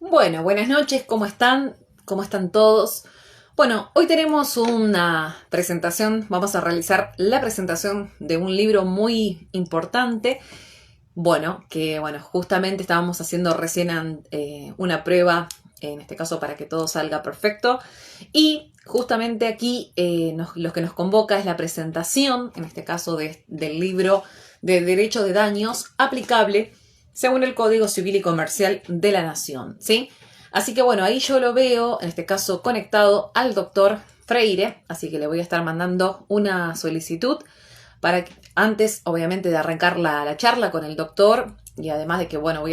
Bueno, buenas noches, ¿cómo están? ¿Cómo están todos? Bueno, hoy tenemos una presentación, vamos a realizar la presentación de un libro muy importante, bueno, justamente estábamos haciendo recién una prueba, en este caso para que todo salga perfecto, y justamente aquí lo que nos convoca es la presentación, en este caso del libro de Derecho de Daños aplicable según el Código Civil y Comercial de la Nación, ¿sí? Así que bueno, ahí yo lo veo, en este caso conectado al doctor Freire, así que le voy a estar mandando una solicitud para que, antes, obviamente, de arrancar la charla con el doctor, y además de que, bueno, voy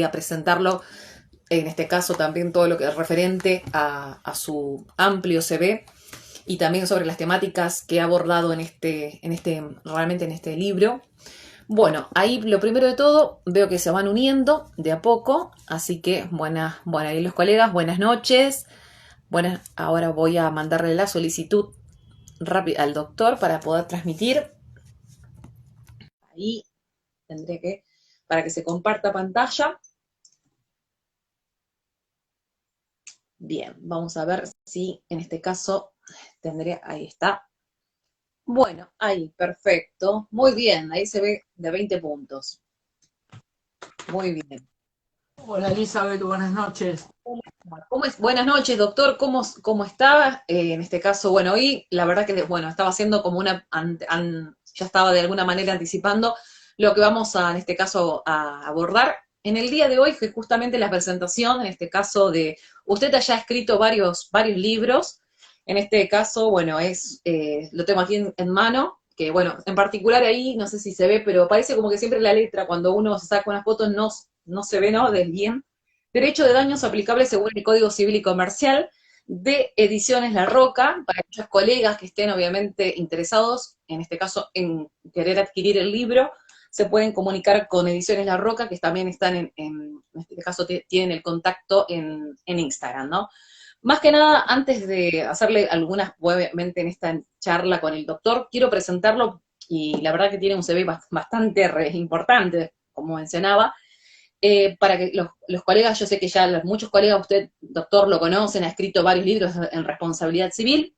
a presentarlo, en este caso también todo lo que es referente a su amplio CV y también sobre las temáticas que ha abordado realmente en este libro. Bueno, ahí lo primero de todo, veo que se van uniendo de a poco, así que bueno, ahí los colegas, buenas noches. Ahora voy a mandarle la solicitud rápida al doctor para poder transmitir. Ahí tendré que, para que se comparta pantalla. Bien, vamos a ver si en este caso ahí está. Bueno, ahí, perfecto. Muy bien, ahí se ve de 20 puntos. Muy bien. Hola Elizabeth, buenas noches. ¿Cómo es? Buenas noches, doctor. ¿Cómo está? En este caso, bueno, hoy la verdad que, bueno, estaba haciendo como ya estaba de alguna manera anticipando lo que vamos en este caso, a abordar en el día de hoy, que justamente la presentación, en este caso usted haya escrito varios libros. En este caso, bueno, lo tengo aquí en mano, que bueno, en particular ahí, no sé si se ve, pero parece como que siempre la letra, cuando uno se saca una foto, no se ve, ¿no? Del bien. Derecho de daños aplicables según el Código Civil y Comercial de Ediciones La Roca, para aquellos colegas que estén obviamente interesados, en este caso en querer adquirir el libro, se pueden comunicar con Ediciones La Roca, que también están en este caso tienen el contacto en Instagram, ¿no? Más que nada, antes de hacerle algunas, obviamente en esta charla con el doctor, quiero presentarlo y la verdad que tiene un CV bastante importante, como mencionaba, para que los colegas, yo sé que ya muchos colegas, usted, doctor, lo conocen, ha escrito varios libros en responsabilidad civil.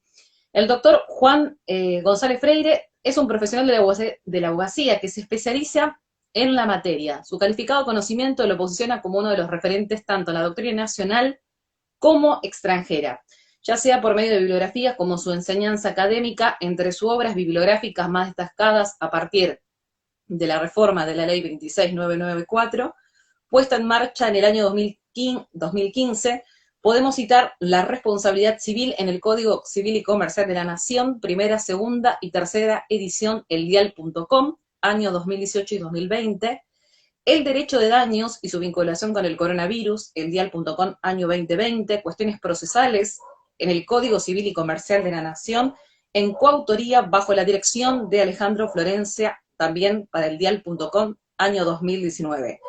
El doctor Juan González Freire es un profesional de la abogacía que se especializa en la materia. Su calificado conocimiento lo posiciona como uno de los referentes tanto en la doctrina nacional como extranjera, ya sea por medio de bibliografías como su enseñanza académica, entre sus obras bibliográficas más destacadas a partir de la reforma de la ley 26994, puesta en marcha en el año 2015, podemos citar la responsabilidad civil en el Código Civil y Comercial de la Nación, primera, segunda y tercera edición, eldial.com, año 2018 y 2020, el derecho de daños y su vinculación con el coronavirus, eldial.com, año 2020, cuestiones procesales en el Código Civil y Comercial de la Nación, en coautoría bajo la dirección de Alejandro Florencia, también para eldial.com, año 2019.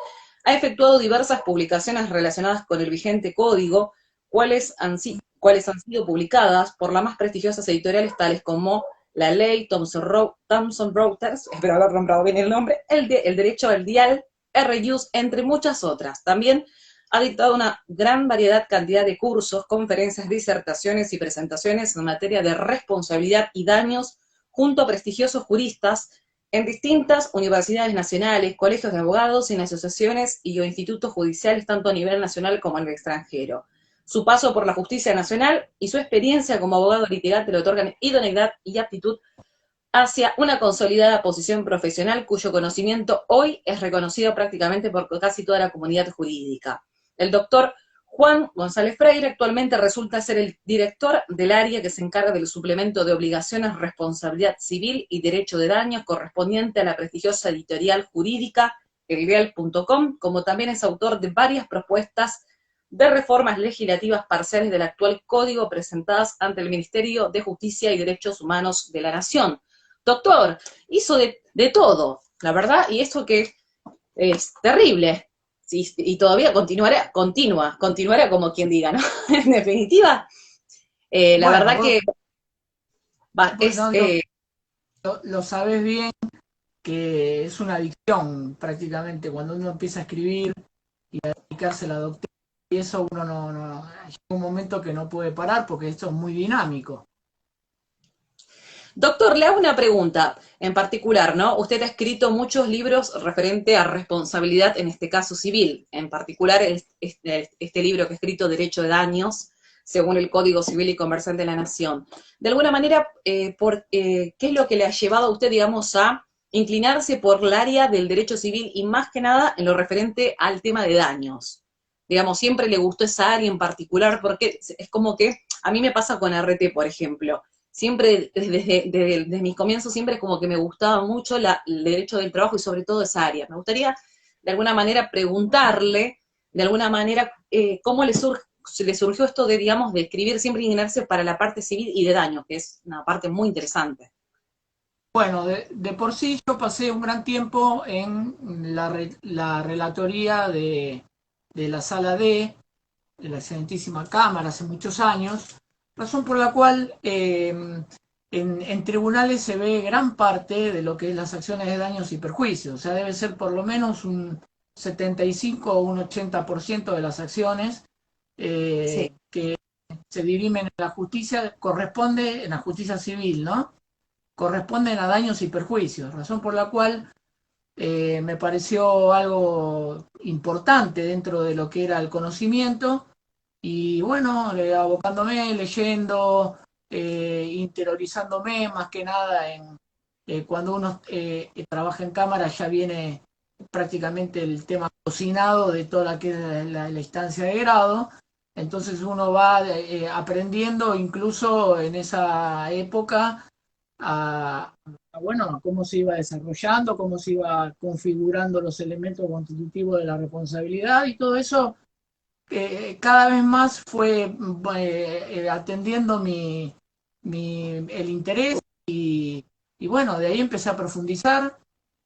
Ha efectuado diversas publicaciones relacionadas con el vigente código, cuales han sido publicadas por las más prestigiosas editoriales tales como La Ley, Thomson Reuters, espero haber nombrado bien el nombre, el Derecho al Dial, RUs, entre muchas otras. También ha dictado una gran cantidad de cursos, conferencias, disertaciones y presentaciones en materia de responsabilidad y daños junto a prestigiosos juristas en distintas universidades nacionales, colegios de abogados, en asociaciones y o institutos judiciales tanto a nivel nacional como en el extranjero. Su paso por la justicia nacional y su experiencia como abogado litigante le otorgan idoneidad y aptitud hacia una consolidada posición profesional cuyo conocimiento hoy es reconocido prácticamente por casi toda la comunidad jurídica. El doctor Juan González Freire actualmente resulta ser el director del área que se encarga del suplemento de obligaciones, responsabilidad civil y derecho de daños correspondiente a la prestigiosa editorial jurídica elreal.com, como también es autor de varias propuestas de reformas legislativas parciales del actual código presentadas ante el Ministerio de Justicia y Derechos Humanos de la Nación. Doctor, hizo de todo, la verdad, y esto que es terrible. Sí, y todavía continuará como quien diga, ¿no? En definitiva, la Bueno, verdad que bueno, lo sabes bien que es una adicción prácticamente cuando uno empieza a escribir dedicarse a la doctrina, y eso uno llega un momento que no puede parar porque esto es muy dinámico. Doctor, le hago una pregunta en particular, ¿no? Usted ha escrito muchos libros referente a responsabilidad, en este caso civil, en particular este libro que ha escrito Derecho de Daños, según el Código Civil y Comercial de la Nación. De alguna manera, ¿qué es lo que le ha llevado a usted, digamos, a inclinarse por el área del derecho civil y más que nada en lo referente al tema de daños? Digamos, siempre le gustó esa área en particular porque es como que a mí me pasa con RT, por ejemplo. Siempre, desde mis comienzos, siempre como que me gustaba mucho el derecho del trabajo y sobre todo esa área. Me gustaría, de alguna manera, preguntarle, de alguna manera, cómo le surgió esto de, digamos, de escribir, siempre inclinarse para la parte civil y de daño, que es una parte muy interesante. Bueno, de por sí yo pasé un gran tiempo en la relatoría de la Sala D, de la Excelentísima Cámara, hace muchos años, razón por la cual en tribunales se ve gran parte de lo que es las acciones de daños y perjuicios, o sea, debe ser por lo menos un 75 o un 80% de las acciones Sí. que se dirimen en la justicia, corresponde en la justicia civil, ¿no? Corresponden a daños y perjuicios, razón por la cual me pareció algo importante dentro de lo que era el conocimiento y bueno, abocándome, leyendo, interioриzándome más que nada en cuando uno trabaja en cámara ya viene prácticamente el tema cocinado de toda la que es la instancia de grado, entonces uno va aprendiendo incluso en esa época bueno, cómo se iba desarrollando, cómo se iba configurando los elementos constitutivos de la responsabilidad y todo eso cada vez más fue atendiendo el interés y bueno, de ahí empecé a profundizar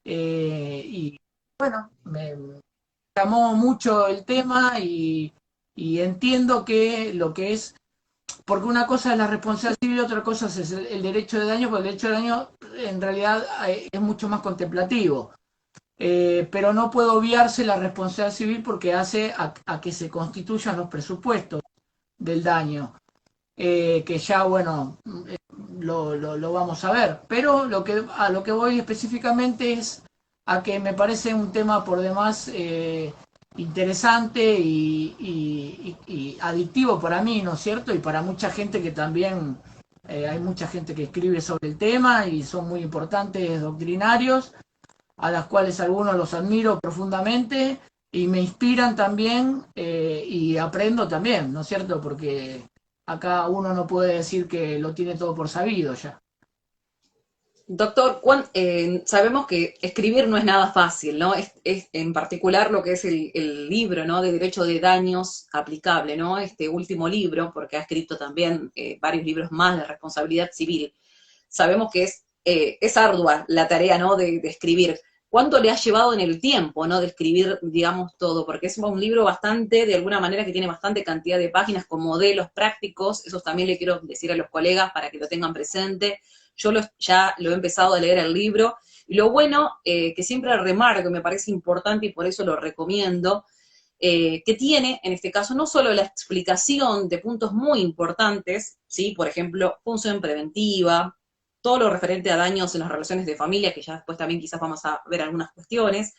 y bueno, me llamó mucho el tema y entiendo que lo que es porque una cosa es la responsabilidad civil y otra cosa es el derecho de daño, porque el derecho de daño en realidad es mucho más contemplativo. Pero no puede obviarse la responsabilidad civil porque hace a que se constituyan los presupuestos del daño, que ya, bueno, lo vamos a ver. Pero a lo que voy específicamente es a que me parece un tema por demás interesante y adictivo para mí, ¿no es cierto? Y para mucha gente que también, hay mucha gente que escribe sobre el tema y son muy importantes doctrinarios, a las cuales algunos los admiro profundamente y me inspiran también y aprendo también, ¿no es cierto? Porque acá uno no puede decir que lo tiene todo por sabido ya. Doctor, sabemos que escribir no es nada fácil, ¿no? Es en particular lo que es el libro, ¿no? De Derecho de Daños aplicable, ¿no? Este último libro, porque ha escrito también varios libros más de responsabilidad civil. Sabemos que es ardua la tarea, ¿no? De escribir. ¿Cuánto le ha llevado en el tiempo, ¿no? De escribir, digamos, todo? Porque es un libro bastante, de alguna manera, que tiene bastante cantidad de páginas con modelos prácticos. Eso también le quiero decir a los colegas para que lo tengan presente. Yo ya lo he empezado a leer el libro. Y lo bueno, que siempre remarco, me parece importante y por eso lo recomiendo, que tiene, en este caso, no solo la explicación de puntos muy importantes, ¿sí? Por ejemplo, función preventiva, todo lo referente a daños en las relaciones de familia, que ya después también quizás vamos a ver algunas cuestiones,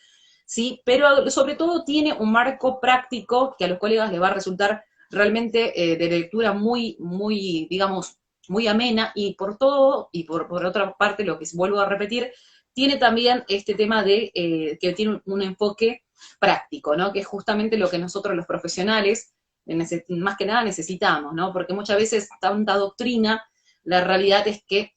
¿sí? Pero sobre todo tiene un marco práctico que a los colegas les va a resultar realmente de lectura muy, muy, digamos, muy amena, y por todo, y por otra parte, lo que vuelvo a repetir, tiene también este tema de que tiene un enfoque práctico, ¿no? Que es justamente lo que nosotros los profesionales, más que nada, necesitamos, ¿no? Porque muchas veces tanta doctrina, la realidad es que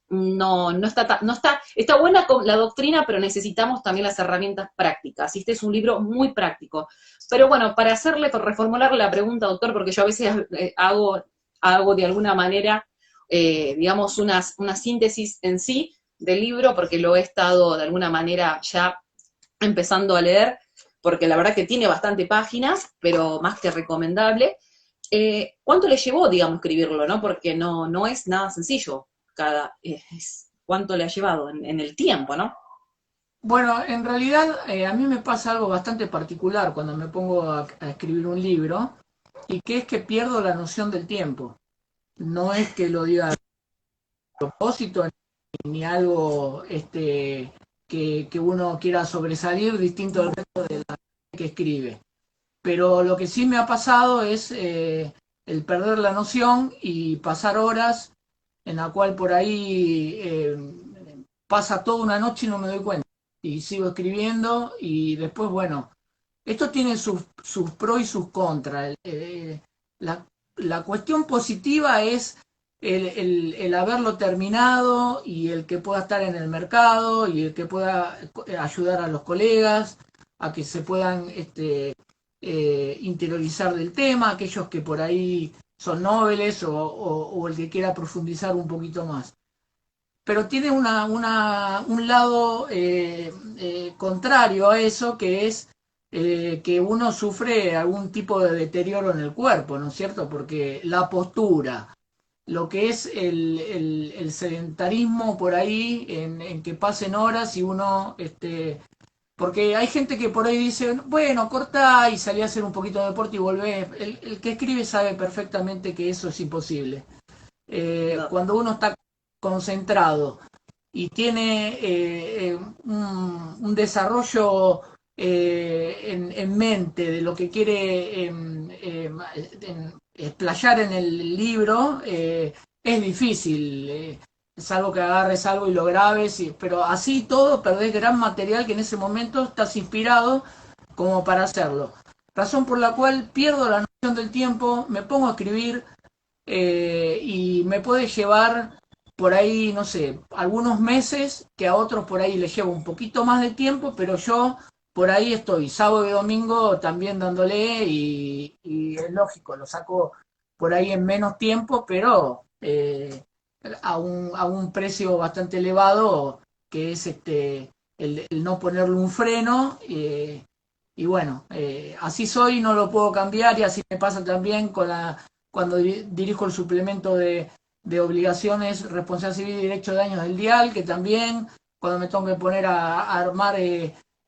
está buena con la doctrina, pero necesitamos también las herramientas prácticas. Y este es un libro muy práctico. Pero bueno, para reformular la pregunta, doctor, porque yo a veces hago de alguna manera, digamos, una síntesis en sí del libro, porque lo he estado de alguna manera ya empezando a leer, porque la verdad que tiene bastante páginas, pero más que recomendable. ¿Cuánto le llevó, digamos, escribirlo, no? Porque no es nada sencillo. ¿Cuánto le ha llevado en el tiempo, no? Bueno, en realidad a mí me pasa algo bastante particular cuando me pongo a escribir un libro, y que es que pierdo la noción del tiempo. No es que lo diga a propósito ni algo que uno quiera sobresalir distinto del resto de la que escribe. Pero lo que sí me ha pasado es el perder la noción y pasar horas en la cual por ahí pasa toda una noche y no me doy cuenta. Y sigo escribiendo y después, bueno, esto tiene sus pros y sus contras. La, la cuestión positiva es el haberlo terminado y el que pueda estar en el mercado y el que pueda ayudar a los colegas a que se puedan interiorizar del tema, aquellos que por ahí son noveles o el que quiera profundizar un poquito más. Pero tiene un lado contrario a eso, que es que uno sufre algún tipo de deterioro en el cuerpo, ¿no es cierto? Porque la postura, lo que es el sedentarismo por ahí, en que pasen horas y uno, porque hay gente que por ahí dice, bueno, corta y salí a hacer un poquito de deporte y volvés. El que escribe sabe perfectamente que eso es imposible. No. Cuando uno está concentrado y tiene un desarrollo en mente de lo que quiere explayar en el libro, es difícil. Es algo que agarres algo y lo grabes, pero así todo perdés gran material que en ese momento estás inspirado como para hacerlo. Razón por la cual pierdo la noción del tiempo, me pongo a escribir y me puede llevar por ahí, no sé, algunos meses, que a otros por ahí les lleva un poquito más de tiempo, pero yo por ahí estoy sábado y domingo también dándole y es lógico, lo saco por ahí en menos tiempo, pero a un precio bastante elevado, que es el no ponerle un freno. Y bueno, así soy, no lo puedo cambiar y así me pasa también cuando dirijo el suplemento de obligaciones, responsabilidad civil y derecho de daños del dial, que también cuando me tengo que poner a armar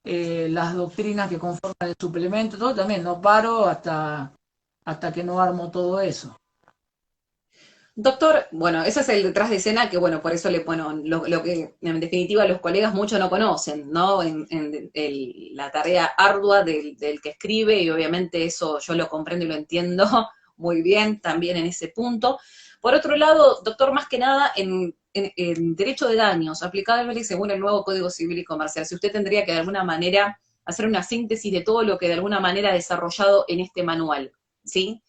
las doctrinas que conforman el suplemento, todo también no paro hasta que no armo todo eso. Doctor, bueno, ese es el detrás de escena que, bueno, por eso bueno, lo que en definitiva los colegas mucho no conocen, ¿no? La tarea ardua del que escribe y obviamente eso yo lo comprendo y lo entiendo muy bien también en ese punto. Por otro lado, doctor, más que nada en derecho de daños aplicable según el nuevo Código Civil y Comercial, si usted tendría que de alguna manera hacer una síntesis de todo lo que de alguna manera ha desarrollado en este manual, ¿sí?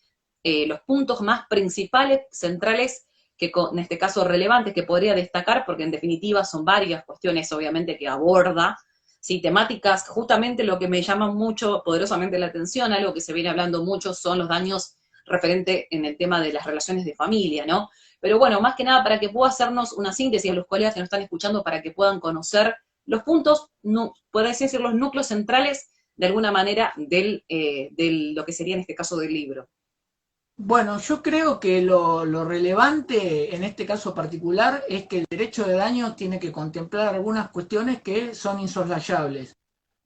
Los puntos más principales, centrales, que en este caso relevantes, que podría destacar, porque en definitiva son varias cuestiones, obviamente, que aborda, ¿sí? Temáticas, justamente lo que me llama mucho, poderosamente la atención, algo que se viene hablando mucho, son los daños referente en el tema de las relaciones de familia, ¿no? Pero bueno, más que nada para que pueda hacernos una síntesis a los colegas que nos están escuchando, para que puedan conocer los puntos, no, podés decir los núcleos centrales, de alguna manera, del lo que sería en este caso del libro. Bueno, yo creo que lo relevante en este caso particular es que el derecho de daño tiene que contemplar algunas cuestiones que son insoslayables,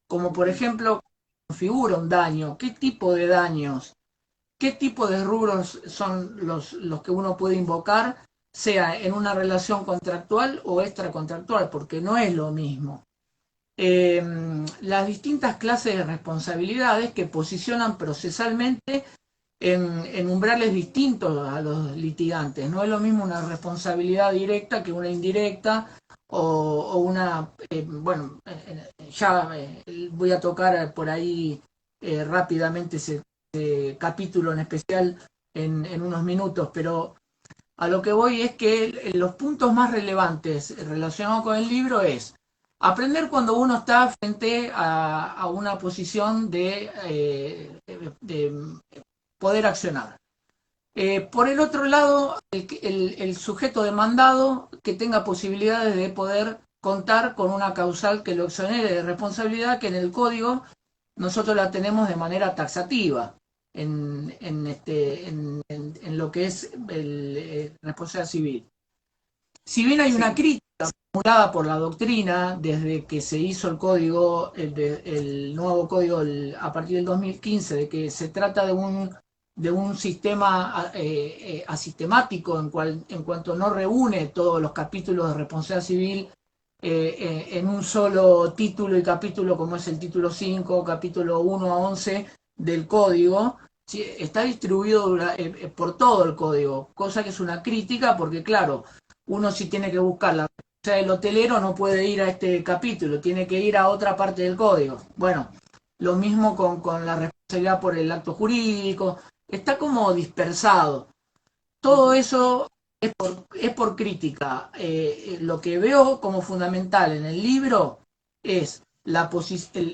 como por ejemplo, configura un daño, qué tipo de daños, qué tipo de rubros son los que uno puede invocar, sea en una relación contractual o extracontractual, porque no es lo mismo. Eh, las distintas clases de responsabilidades que posicionan procesalmente en umbrales distintos a los litigantes. No es lo mismo una responsabilidad directa que una indirecta o una, bueno, ya voy a tocar por ahí rápidamente ese capítulo en especial en unos minutos, pero a lo que voy es que los puntos más relevantes relacionados con el libro es aprender cuando uno está frente a una posición de poder accionar. Por el otro lado, el sujeto demandado que tenga posibilidades de poder contar con una causal que lo exonere de responsabilidad, que en el código nosotros la tenemos de manera taxativa en lo que es el responsabilidad civil. Si bien hay una Sí. crítica formulada por la doctrina desde que se hizo el código, el nuevo código a partir del 2015, de que se trata de un sistema asistemático en cuanto no reúne todos los capítulos de responsabilidad civil en un solo título y capítulo, como es el título 5, capítulo 1 a 11 del código. Sí, está distribuido por todo el código, cosa que es una crítica porque, claro, uno sí tiene que buscar la responsabilidad del hotelero, no puede ir a este capítulo, tiene que ir a otra parte del código. Bueno, lo mismo con la responsabilidad por el acto jurídico, está como dispersado. Todo eso es por crítica. Lo que veo como fundamental en el libro es la posición.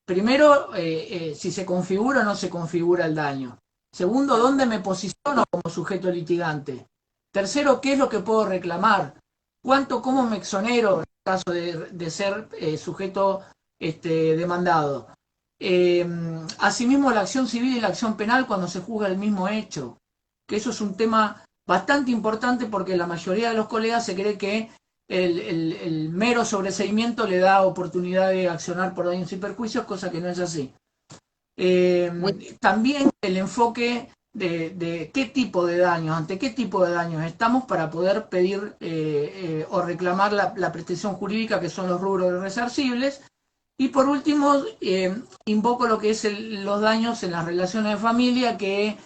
Primero, si se configura o no se configura el daño. Segundo, dónde me posiciono como sujeto litigante. Tercero, qué es lo que puedo reclamar. Cuánto, cómo me exonero en caso de ser sujeto demandado. Asimismo, la acción civil y la acción penal cuando se juzga el mismo hecho. Que eso es un tema bastante importante porque la mayoría de los colegas se cree que el mero sobreseimiento le da oportunidad de accionar por daños y perjuicios, cosa que no es así. También el enfoque de qué tipo de daños, ante qué tipo de daños estamos para poder pedir o reclamar la prestación jurídica, que son los rubros resarcibles. Y por último, invoco lo que es los daños en las relaciones de familia, que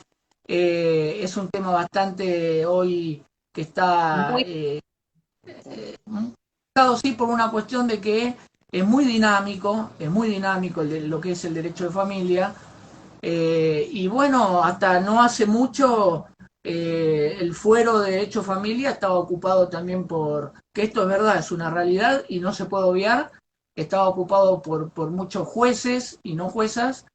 es un tema bastante hoy que está Muy, sí, por una cuestión de que es muy dinámico lo que es el derecho de familia. Y bueno, hasta no hace mucho el fuero de derecho de familia estaba ocupado también que esto es verdad, es una realidad y no se puede obviar, estaba ocupado por muchos jueces y no juezas,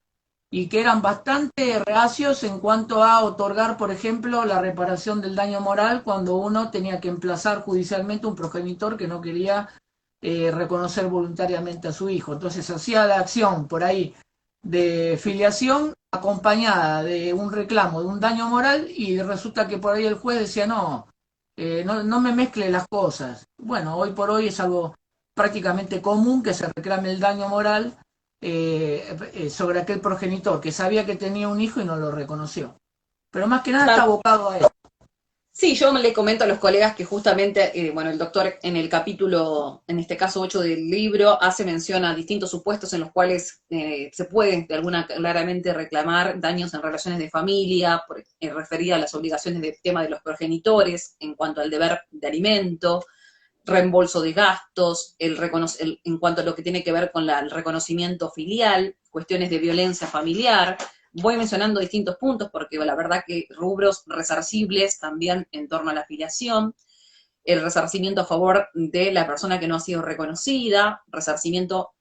y que eran bastante reacios en cuanto a otorgar, por ejemplo, la reparación del daño moral cuando uno tenía que emplazar judicialmente un progenitor que no quería reconocer voluntariamente a su hijo. Entonces hacía la acción por ahí de filiación acompañada de un reclamo, de un daño moral, y resulta que por ahí el juez decía, no, no me mezcle las cosas. Bueno, hoy por hoy es algo prácticamente común que se reclame el daño moral sobre aquel progenitor que sabía que tenía un hijo y no lo reconoció. Pero más que nada está abocado a eso. sí, yo le comento a los colegas que justamente, bueno, el doctor en el capítulo, en este caso 8 del libro, hace mención a distintos supuestos en los cuales se pueden de alguna claramente reclamar daños en relaciones de familia, referida a las obligaciones del tema de los progenitores en cuanto al deber de alimento, reembolso de gastos, en cuanto a lo que tiene que ver con el reconocimiento filial, cuestiones de violencia familiar. Voy mencionando distintos puntos porque la verdad que rubros resarcibles también en torno a la afiliación, el resarcimiento a favor de la persona que no ha sido reconocida, resarcimiento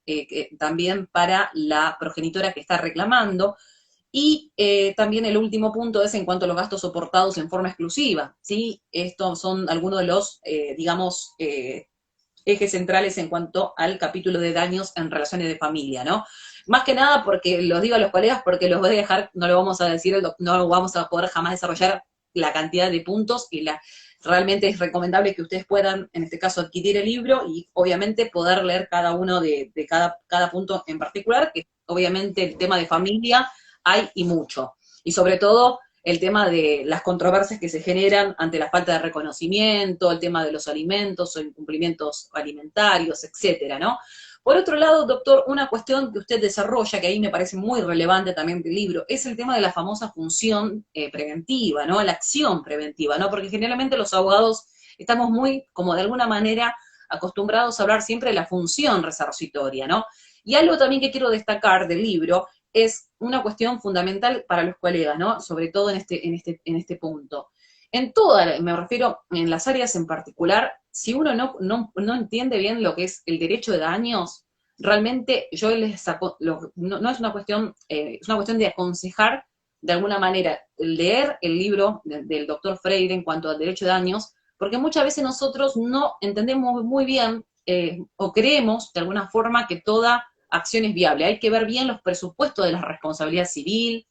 también para la progenitora que está reclamando, y también el último punto es en cuanto a los gastos soportados en forma exclusiva, ¿sí? Estos son algunos de los, digamos, ejes centrales en cuanto al capítulo de daños en relaciones de familia, ¿no? Más que nada porque los digo a los colegas porque los voy a dejar, no lo vamos a decir, no lo vamos a poder jamás desarrollar la cantidad de puntos y realmente es recomendable que ustedes puedan, en este caso, adquirir el libro y obviamente poder leer cada uno de cada punto en particular, que obviamente el tema de familia hay y mucho. Y sobre todo el tema de las controversias que se generan ante la falta de reconocimiento, el tema de los alimentos o incumplimientos alimentarios, etcétera, ¿no? Por otro lado, doctor, una cuestión que usted desarrolla, que ahí me parece muy relevante también del libro, es el tema de la famosa función preventiva, ¿no? La acción preventiva, ¿no? Porque generalmente los abogados estamos muy, como de alguna manera, acostumbrados a hablar siempre de la función resarcitoria, ¿no? Y algo también que quiero destacar del libro es una cuestión fundamental para los colegas, ¿no? Sobre todo en este punto. En todas, me refiero en las áreas en particular, si uno no entiende bien lo que es el derecho de daños, realmente yo les saco, no es una cuestión, es una cuestión de aconsejar de alguna manera, leer el libro del doctor Freire en cuanto al derecho de daños, porque muchas veces nosotros no entendemos muy bien o creemos de alguna forma que toda acción es viable. Hay que ver bien los presupuestos de la responsabilidad civil,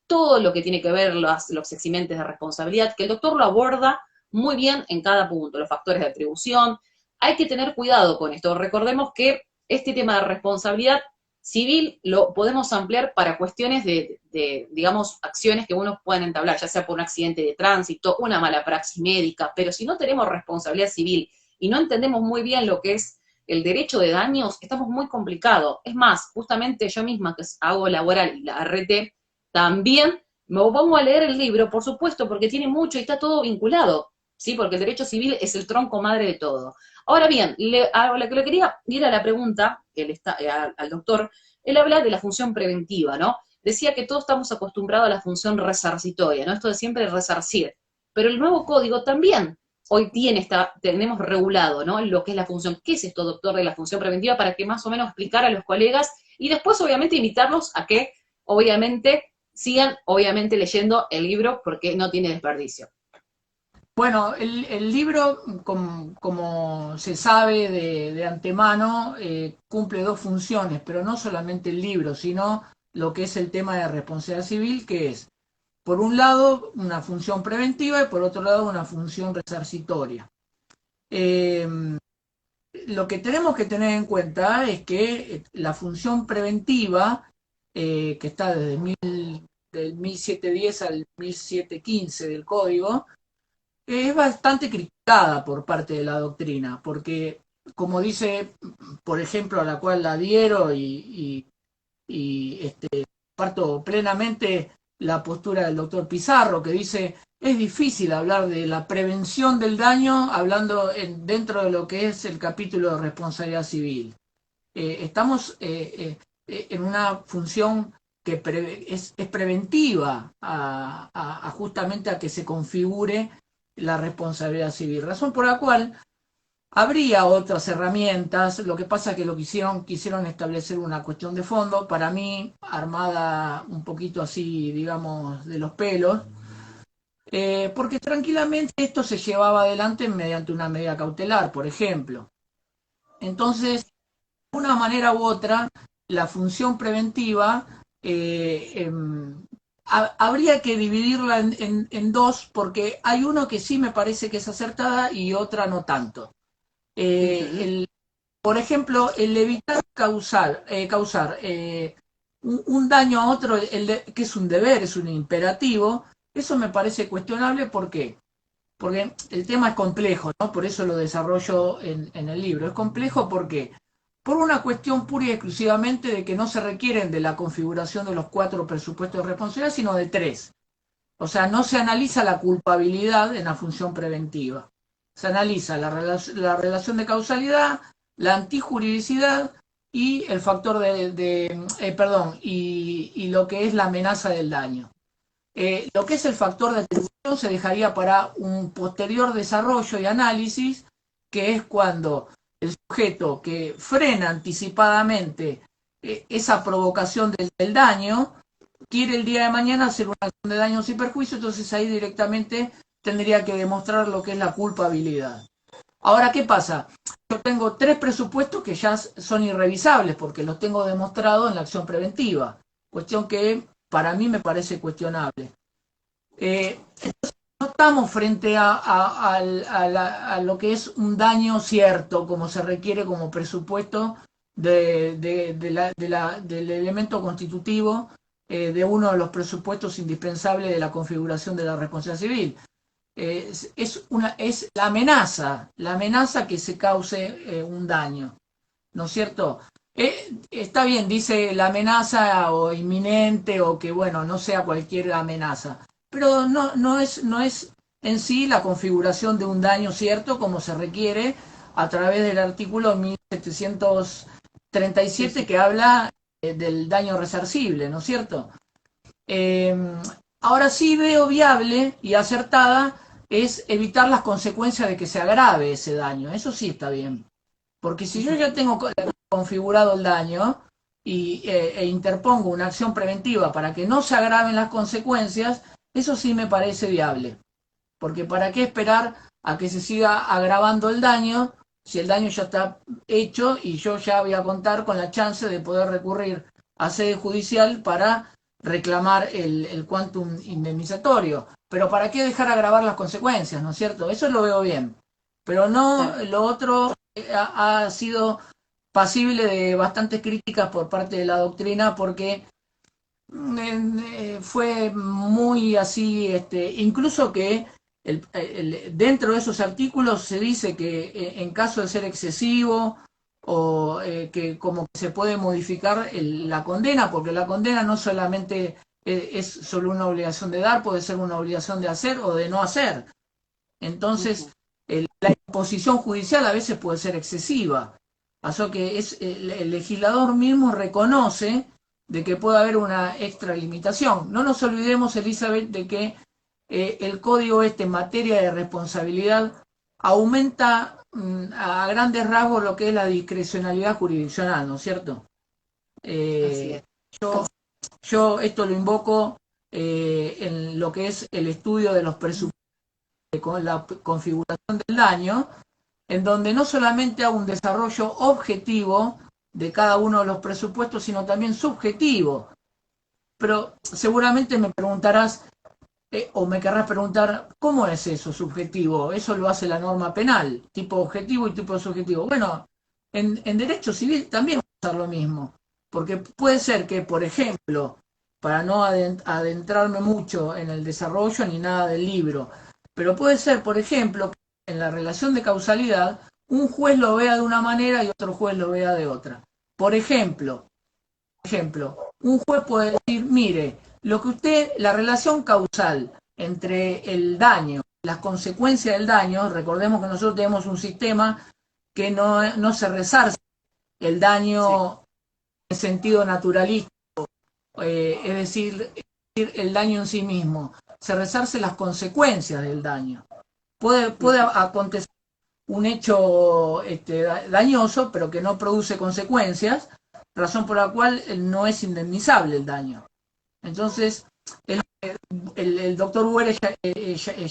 todo lo que tiene que ver los eximentes de responsabilidad, que el doctor lo aborda muy bien en cada punto, los factores de atribución, hay que tener cuidado con esto. Recordemos que este tema de responsabilidad civil lo podemos ampliar para cuestiones digamos, acciones que uno puedan entablar, ya sea por un accidente de tránsito, una mala praxis médica, pero si no tenemos responsabilidad civil y no entendemos muy bien lo que es el derecho de daños, estamos muy complicados. Es más, justamente yo misma que hago laboral y la RT, también me pongo a leer el libro, por supuesto, porque tiene mucho y está todo vinculado, ¿sí? Porque el derecho civil es el tronco madre de todo. Ahora bien, a lo que le quería ir a la pregunta al doctor, él habla de la función preventiva, ¿no? Decía que todos estamos acostumbrados a la función resarcitoria, ¿no? Esto de siempre resarcir. Pero el nuevo código también hoy tenemos regulado, ¿no? Lo que es la función. ¿Qué es esto, doctor, de la función preventiva? Para que más o menos explicar a los colegas y después, obviamente, invitarlos a que, obviamente, sigan, obviamente, leyendo el libro porque no tiene desperdicio. Bueno, el libro, como se sabe de antemano, cumple dos funciones, pero no solamente el libro, sino lo que es el tema de responsabilidad civil, que es, por un lado, una función preventiva y por otro lado, una función resarcitoria. Eh, lo que tenemos que tener en cuenta es que la función preventiva, que está desde del 1710 al 1715 del Código, es bastante criticada por parte de la doctrina, porque, como dice, por ejemplo, a la cual la adhiero y parto plenamente la postura del doctor Pizarro, que dice, es difícil hablar de la prevención del daño hablando dentro de lo que es el capítulo de responsabilidad civil. Estamos en una función que es preventiva justamente a que se configure la responsabilidad civil, razón por la cual habría otras herramientas, lo que pasa es que quisieron establecer una cuestión de fondo, para mí armada un poquito así, digamos, de los pelos, porque tranquilamente esto se llevaba adelante mediante una medida cautelar, por ejemplo. Entonces, de una manera u otra, la función preventiva habría que dividirla en dos, porque hay uno que sí me parece que es acertada y otra no tanto. Por ejemplo, el evitar causar un daño a otro, que es un deber, es un imperativo, eso me parece cuestionable. ¿Por qué? Porque el tema es complejo, ¿no? Por eso lo desarrollo en el libro. Es complejo porque por una cuestión pura y exclusivamente de que no se requieren de la configuración de los 4 presupuestos de responsabilidad, sino de 3. O sea, no se analiza la culpabilidad en la función preventiva. Se analiza la relación de causalidad, la antijuridicidad y el factor y lo que es la amenaza del daño. Lo que es el factor de atribución se dejaría para un posterior desarrollo y análisis, que es cuando el sujeto que frena anticipadamente esa provocación del daño quiere el día de mañana hacer una acción de daños y perjuicios, entonces ahí directamente tendría que demostrar lo que es la culpabilidad. Ahora, ¿qué pasa? Yo tengo 3 presupuestos que ya son irrevisables porque los tengo demostrado en la acción preventiva, cuestión que para mí me parece cuestionable. Entonces, no estamos frente a lo que es un daño cierto, como se requiere como presupuesto del elemento constitutivo de uno de los presupuestos indispensables de la configuración de la responsabilidad civil. Es la amenaza que se cause un daño, ¿no es cierto? Está bien, dice la amenaza o inminente o que, bueno, no sea cualquier amenaza, pero no es en sí la configuración de un daño cierto como se requiere a través del artículo 1737 que habla del daño resarcible, ¿no es cierto? Eh, Ahora sí veo viable y acertada es evitar las consecuencias de que se agrave ese daño, eso sí está bien. Porque si yo ya tengo configurado el daño e interpongo una acción preventiva para que no se agraven las consecuencias, eso sí me parece viable. Porque ¿para qué esperar a que se siga agravando el daño si el daño ya está hecho y yo ya voy a contar con la chance de poder recurrir a sede judicial para reclamar el quantum indemnizatorio? Pero ¿para qué dejar agravar las consecuencias, no es cierto? Eso lo veo bien. Pero no lo otro ha sido pasible de bastantes críticas por parte de la doctrina porque fue muy así, incluso que dentro de esos artículos se dice que en caso de ser excesivo o que como que se puede modificar la condena, porque la condena no solamente es solo una obligación de dar, puede ser una obligación de hacer o de no hacer. Entonces, la imposición judicial a veces puede ser excesiva. Pasó que el legislador mismo reconoce de que puede haber una extralimitación. No nos olvidemos, Elizabeth, de que el código en materia de responsabilidad aumenta a grandes rasgos lo que es la discrecionalidad jurisdiccional, ¿no es cierto? Así es. Yo esto lo invoco en lo que es el estudio de los presupuestos con la configuración del daño, en donde no solamente hago un desarrollo objetivo de cada uno de los presupuestos, sino también subjetivo. Pero seguramente me preguntarás, o me querrás preguntar, ¿cómo es eso subjetivo? Eso lo hace la norma penal, tipo objetivo y tipo subjetivo. Bueno, en derecho civil también va a ser lo mismo, porque puede ser que, por ejemplo, para no adentrarme mucho en el desarrollo ni nada del libro, pero puede ser, por ejemplo, que en la relación de causalidad, un juez lo vea de una manera y otro juez lo vea de otra. Por ejemplo, un juez puede decir, mire, lo que la relación causal entre el daño, las consecuencias del daño, recordemos que nosotros tenemos un sistema que no se resarce el daño en sentido naturalista, es decir, el daño en sí mismo, se resarce las consecuencias del daño. Puede acontecer un hecho dañoso, pero que no produce consecuencias, razón por la cual no es indemnizable el daño. Entonces, el doctor Were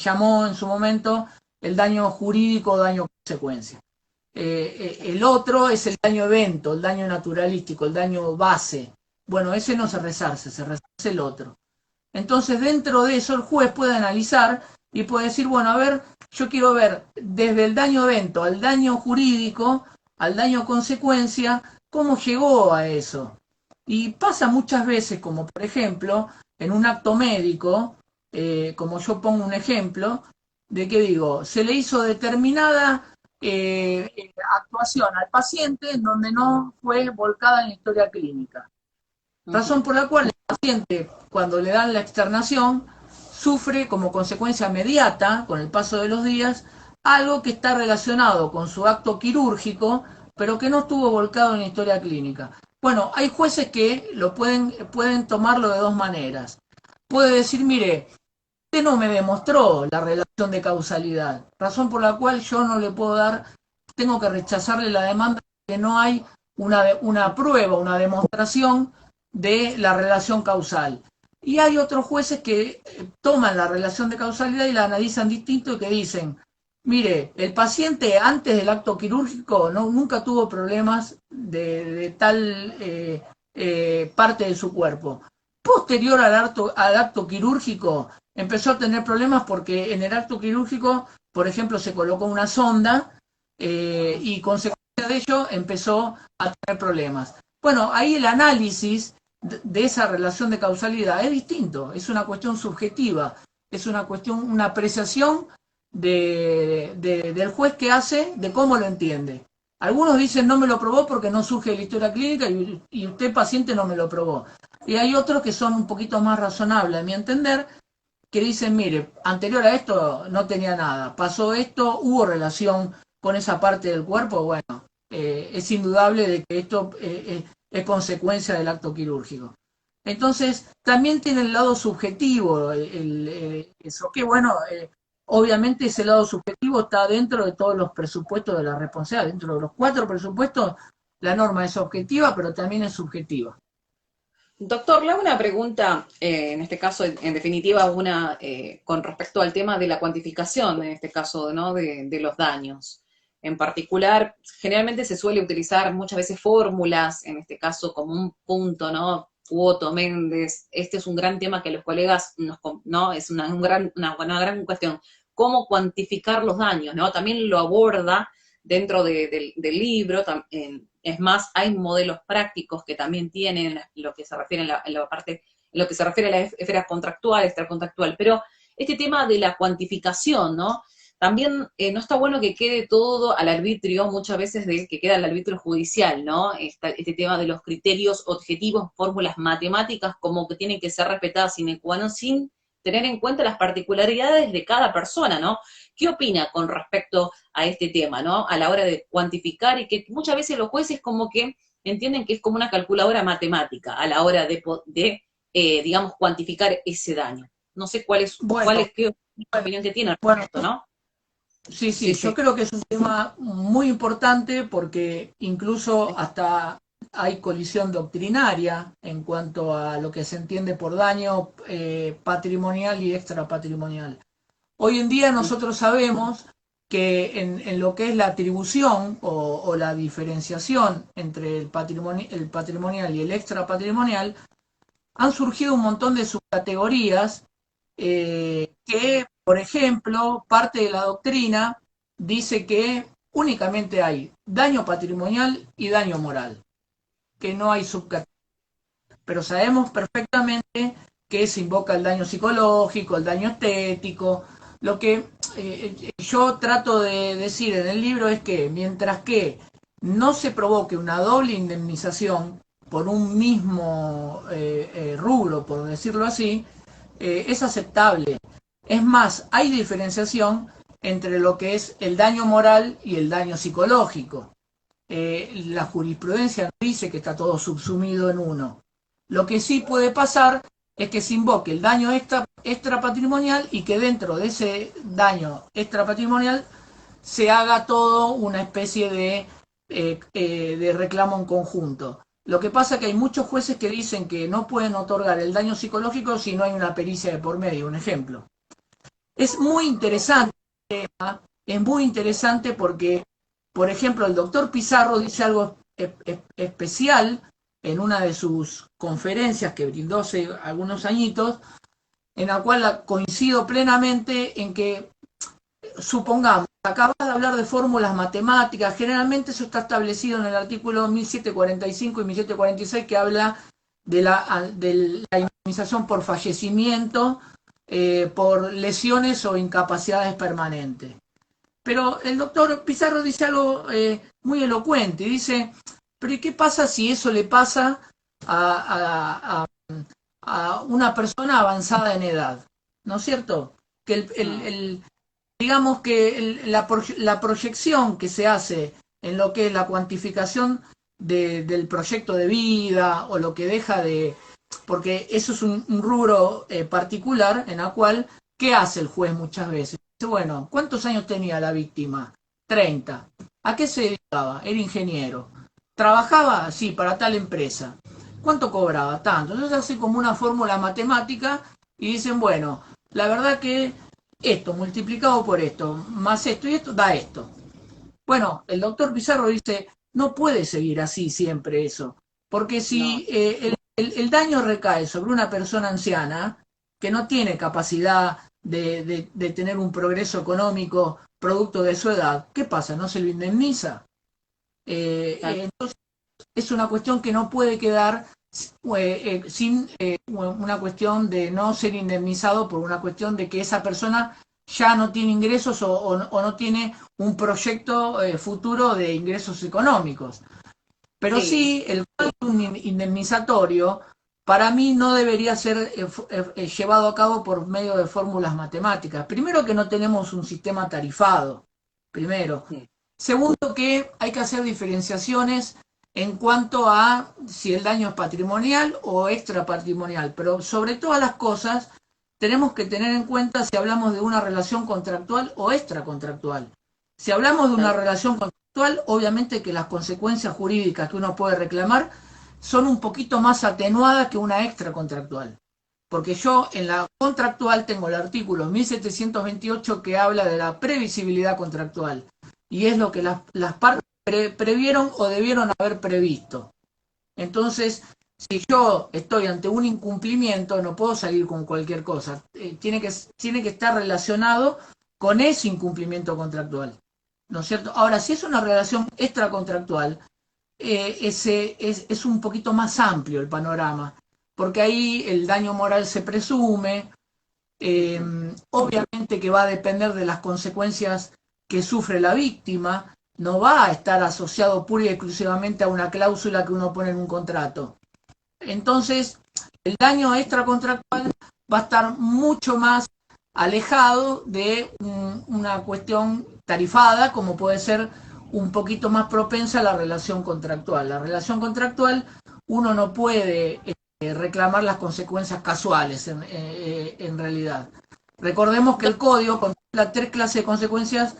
llamó en su momento el daño jurídico o daño consecuencia. El otro es el daño evento, el daño naturalístico, el daño base. Bueno, ese no se resarce el otro. Entonces, dentro de eso, el juez puede analizar y puede decir, bueno, a ver, yo quiero ver desde el daño evento al daño jurídico, al daño consecuencia, cómo llegó a eso. Y pasa muchas veces, como por ejemplo, en un acto médico, como yo pongo un ejemplo, de que digo, se le hizo determinada actuación al paciente en donde no fue volcada en la historia clínica. Razón por la cual el paciente, cuando le dan la externación, sufre como consecuencia inmediata, con el paso de los días, algo que está relacionado con su acto quirúrgico, pero que no estuvo volcado en la historia clínica. Bueno, hay jueces que pueden tomarlo de dos maneras. Puede decir, mire, usted no me demostró la relación de causalidad, razón por la cual yo no le puedo dar, tengo que rechazarle la demanda porque no hay una prueba, una demostración de la relación causal. Y hay otros jueces que toman la relación de causalidad y la analizan distinto y que dicen, mire, el paciente antes del acto quirúrgico nunca tuvo problemas de tal parte de su cuerpo. Posterior al acto quirúrgico empezó a tener problemas porque en el acto quirúrgico, por ejemplo, se colocó una sonda y consecuencia de ello empezó a tener problemas. Bueno, ahí el análisis de esa relación de causalidad es distinto, es una cuestión subjetiva, es una apreciación del juez que hace, de cómo lo entiende. Algunos dicen no me lo probó porque no surge de la historia clínica y usted paciente no me lo probó. Y hay otros que son un poquito más razonables, a mi entender, que dicen, mire, anterior a esto no tenía nada, pasó esto, hubo relación con esa parte del cuerpo, bueno, es indudable de que esto es consecuencia del acto quirúrgico. Entonces, también tiene el lado subjetivo, eso que bueno, obviamente ese lado subjetivo está dentro de todos los presupuestos de la responsabilidad, dentro de los 4 presupuestos, la norma es objetiva, pero también es subjetiva. Doctor, le hago una pregunta, en este caso, en definitiva, una con respecto al tema de la cuantificación, en este caso, ¿no? De los daños. En particular, generalmente se suele utilizar muchas veces fórmulas, en este caso como un punto, ¿no? Cuoto, Méndez, este es un gran tema que los colegas ¿no? Es una gran cuestión. ¿Cómo cuantificar los daños, ¿no? También lo aborda dentro del libro. Es más, hay modelos prácticos que también tienen lo que se refiere en la parte, en lo que se refiere a la esfera contractual, extracontractual, pero este tema de la cuantificación, ¿no? También no está bueno que quede todo al arbitrio, muchas veces que queda al arbitrio judicial, ¿no? Este tema de los criterios objetivos, fórmulas matemáticas, como que tienen que ser respetadas sine qua non, sin tener en cuenta las particularidades de cada persona, ¿no? ¿Qué opina con respecto a este tema, ¿no? A la hora de cuantificar, y que muchas veces los jueces como que entienden que es como una calculadora matemática a la hora digamos, cuantificar ese daño. No sé Bueno, qué opinión que tiene al bueno, respecto, ¿no? sí, Sí, sí, yo sí. creo que es un tema muy importante porque incluso hasta hay colisión doctrinaria en cuanto a lo que se entiende por daño patrimonial y extrapatrimonial. Hoy en día nosotros sabemos que en lo que es la atribución o la diferenciación entre el patrimonial y el extrapatrimonial, han surgido un montón de subcategorías que, por ejemplo, parte de la doctrina dice que únicamente hay daño patrimonial y daño moral, que no hay subcategorías. Pero sabemos perfectamente que se invoca el daño psicológico, el daño estético. Lo que yo trato de decir en el libro es que mientras que no se provoque una doble indemnización por un mismo rubro, por decirlo así, es aceptable. Es más, hay diferenciación entre lo que es el daño moral y el daño psicológico. La jurisprudencia dice que está todo subsumido en uno. Lo que sí puede pasar es que se invoque el daño extrapatrimonial y que dentro de ese daño extrapatrimonial se haga todo una especie de reclamo en conjunto. Lo que pasa es que hay muchos jueces que dicen que no pueden otorgar el daño psicológico si no hay una pericia de por medio, un ejemplo. Es muy interesante, es muy interesante porque, por ejemplo, el doctor Pizarro dice algo especial en una de sus conferencias que brindó hace algunos añitos, en la cual coincido plenamente en que, supongamos, acabas de hablar de fórmulas matemáticas, generalmente eso está establecido en el artículo 1745 y 1746 que habla de la indemnización por fallecimiento, por lesiones o incapacidades permanentes. Pero el doctor Pizarro dice algo muy elocuente, dice, pero ¿y qué pasa si eso le pasa a una persona avanzada en edad? ¿No es cierto? Que digamos que la proyección que se hace en lo que es la cuantificación del proyecto de vida o lo que deja de... Porque eso es un rubro particular en la cual, ¿qué hace el juez muchas veces? Dice, bueno, ¿cuántos años tenía la víctima? 30. ¿A qué se dedicaba? Era ingeniero. ¿Trabajaba? Sí, para tal empresa. ¿Cuánto cobraba? Tanto. Entonces hace como una fórmula matemática y dicen, bueno, la verdad que esto multiplicado por esto, más esto y esto, da esto. Bueno, el doctor Pizarro dice, no puede seguir así siempre eso, porque No, si el daño recae sobre una persona anciana que no tiene capacidad de tener un progreso económico producto de su edad, ¿qué pasa? ¿No se lo indemniza? tal, Entonces es una cuestión que no puede quedar sin una cuestión de no ser indemnizado por una cuestión de que esa persona ya no tiene ingresos o no tiene un proyecto futuro de ingresos económicos. Pero sí, sí, el cálculo indemnizatorio para mí no debería ser llevado a cabo por medio de fórmulas matemáticas. Primero que no tenemos un sistema tarifado, primero. sí, Segundo que hay que hacer diferenciaciones en cuanto a si el daño es patrimonial o extrapatrimonial. Pero sobre todas las cosas tenemos que tener en cuenta si hablamos de una relación contractual o extracontractual. Si hablamos de una tal, relación contractual, obviamente que las consecuencias jurídicas que uno puede reclamar son un poquito más atenuadas que una extracontractual. Porque yo en la contractual tengo el artículo 1728 que habla de la previsibilidad contractual. Y es lo que las partes previeron o debieron haber previsto. Entonces, si yo estoy ante un incumplimiento, no puedo salir con cualquier cosa. Tiene que estar relacionado con ese incumplimiento contractual. ¿no es cierto? Ahora, si es una relación extracontractual, es un poquito más amplio el panorama, porque ahí el daño moral se presume, Ujú. obviamente que va a depender de las consecuencias que sufre la víctima, no va a estar asociado pura y exclusivamente a una cláusula que uno pone en un contrato. Entonces, el daño extracontractual va a estar mucho más alejado de una cuestión tarifada, como puede ser un poquito más propensa a la relación contractual. La relación contractual uno no puede reclamar las consecuencias casuales en realidad. Recordemos que el código contempla tres clases de consecuencias,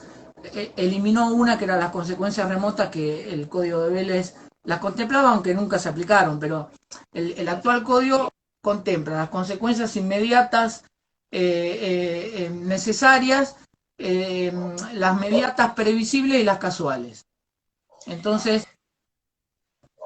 eliminó una que eran las consecuencias remotas, que el código de Vélez las contemplaba, aunque nunca se aplicaron, pero el actual código contempla las consecuencias inmediatas necesarias, las mediatas previsibles y las casuales. Entonces,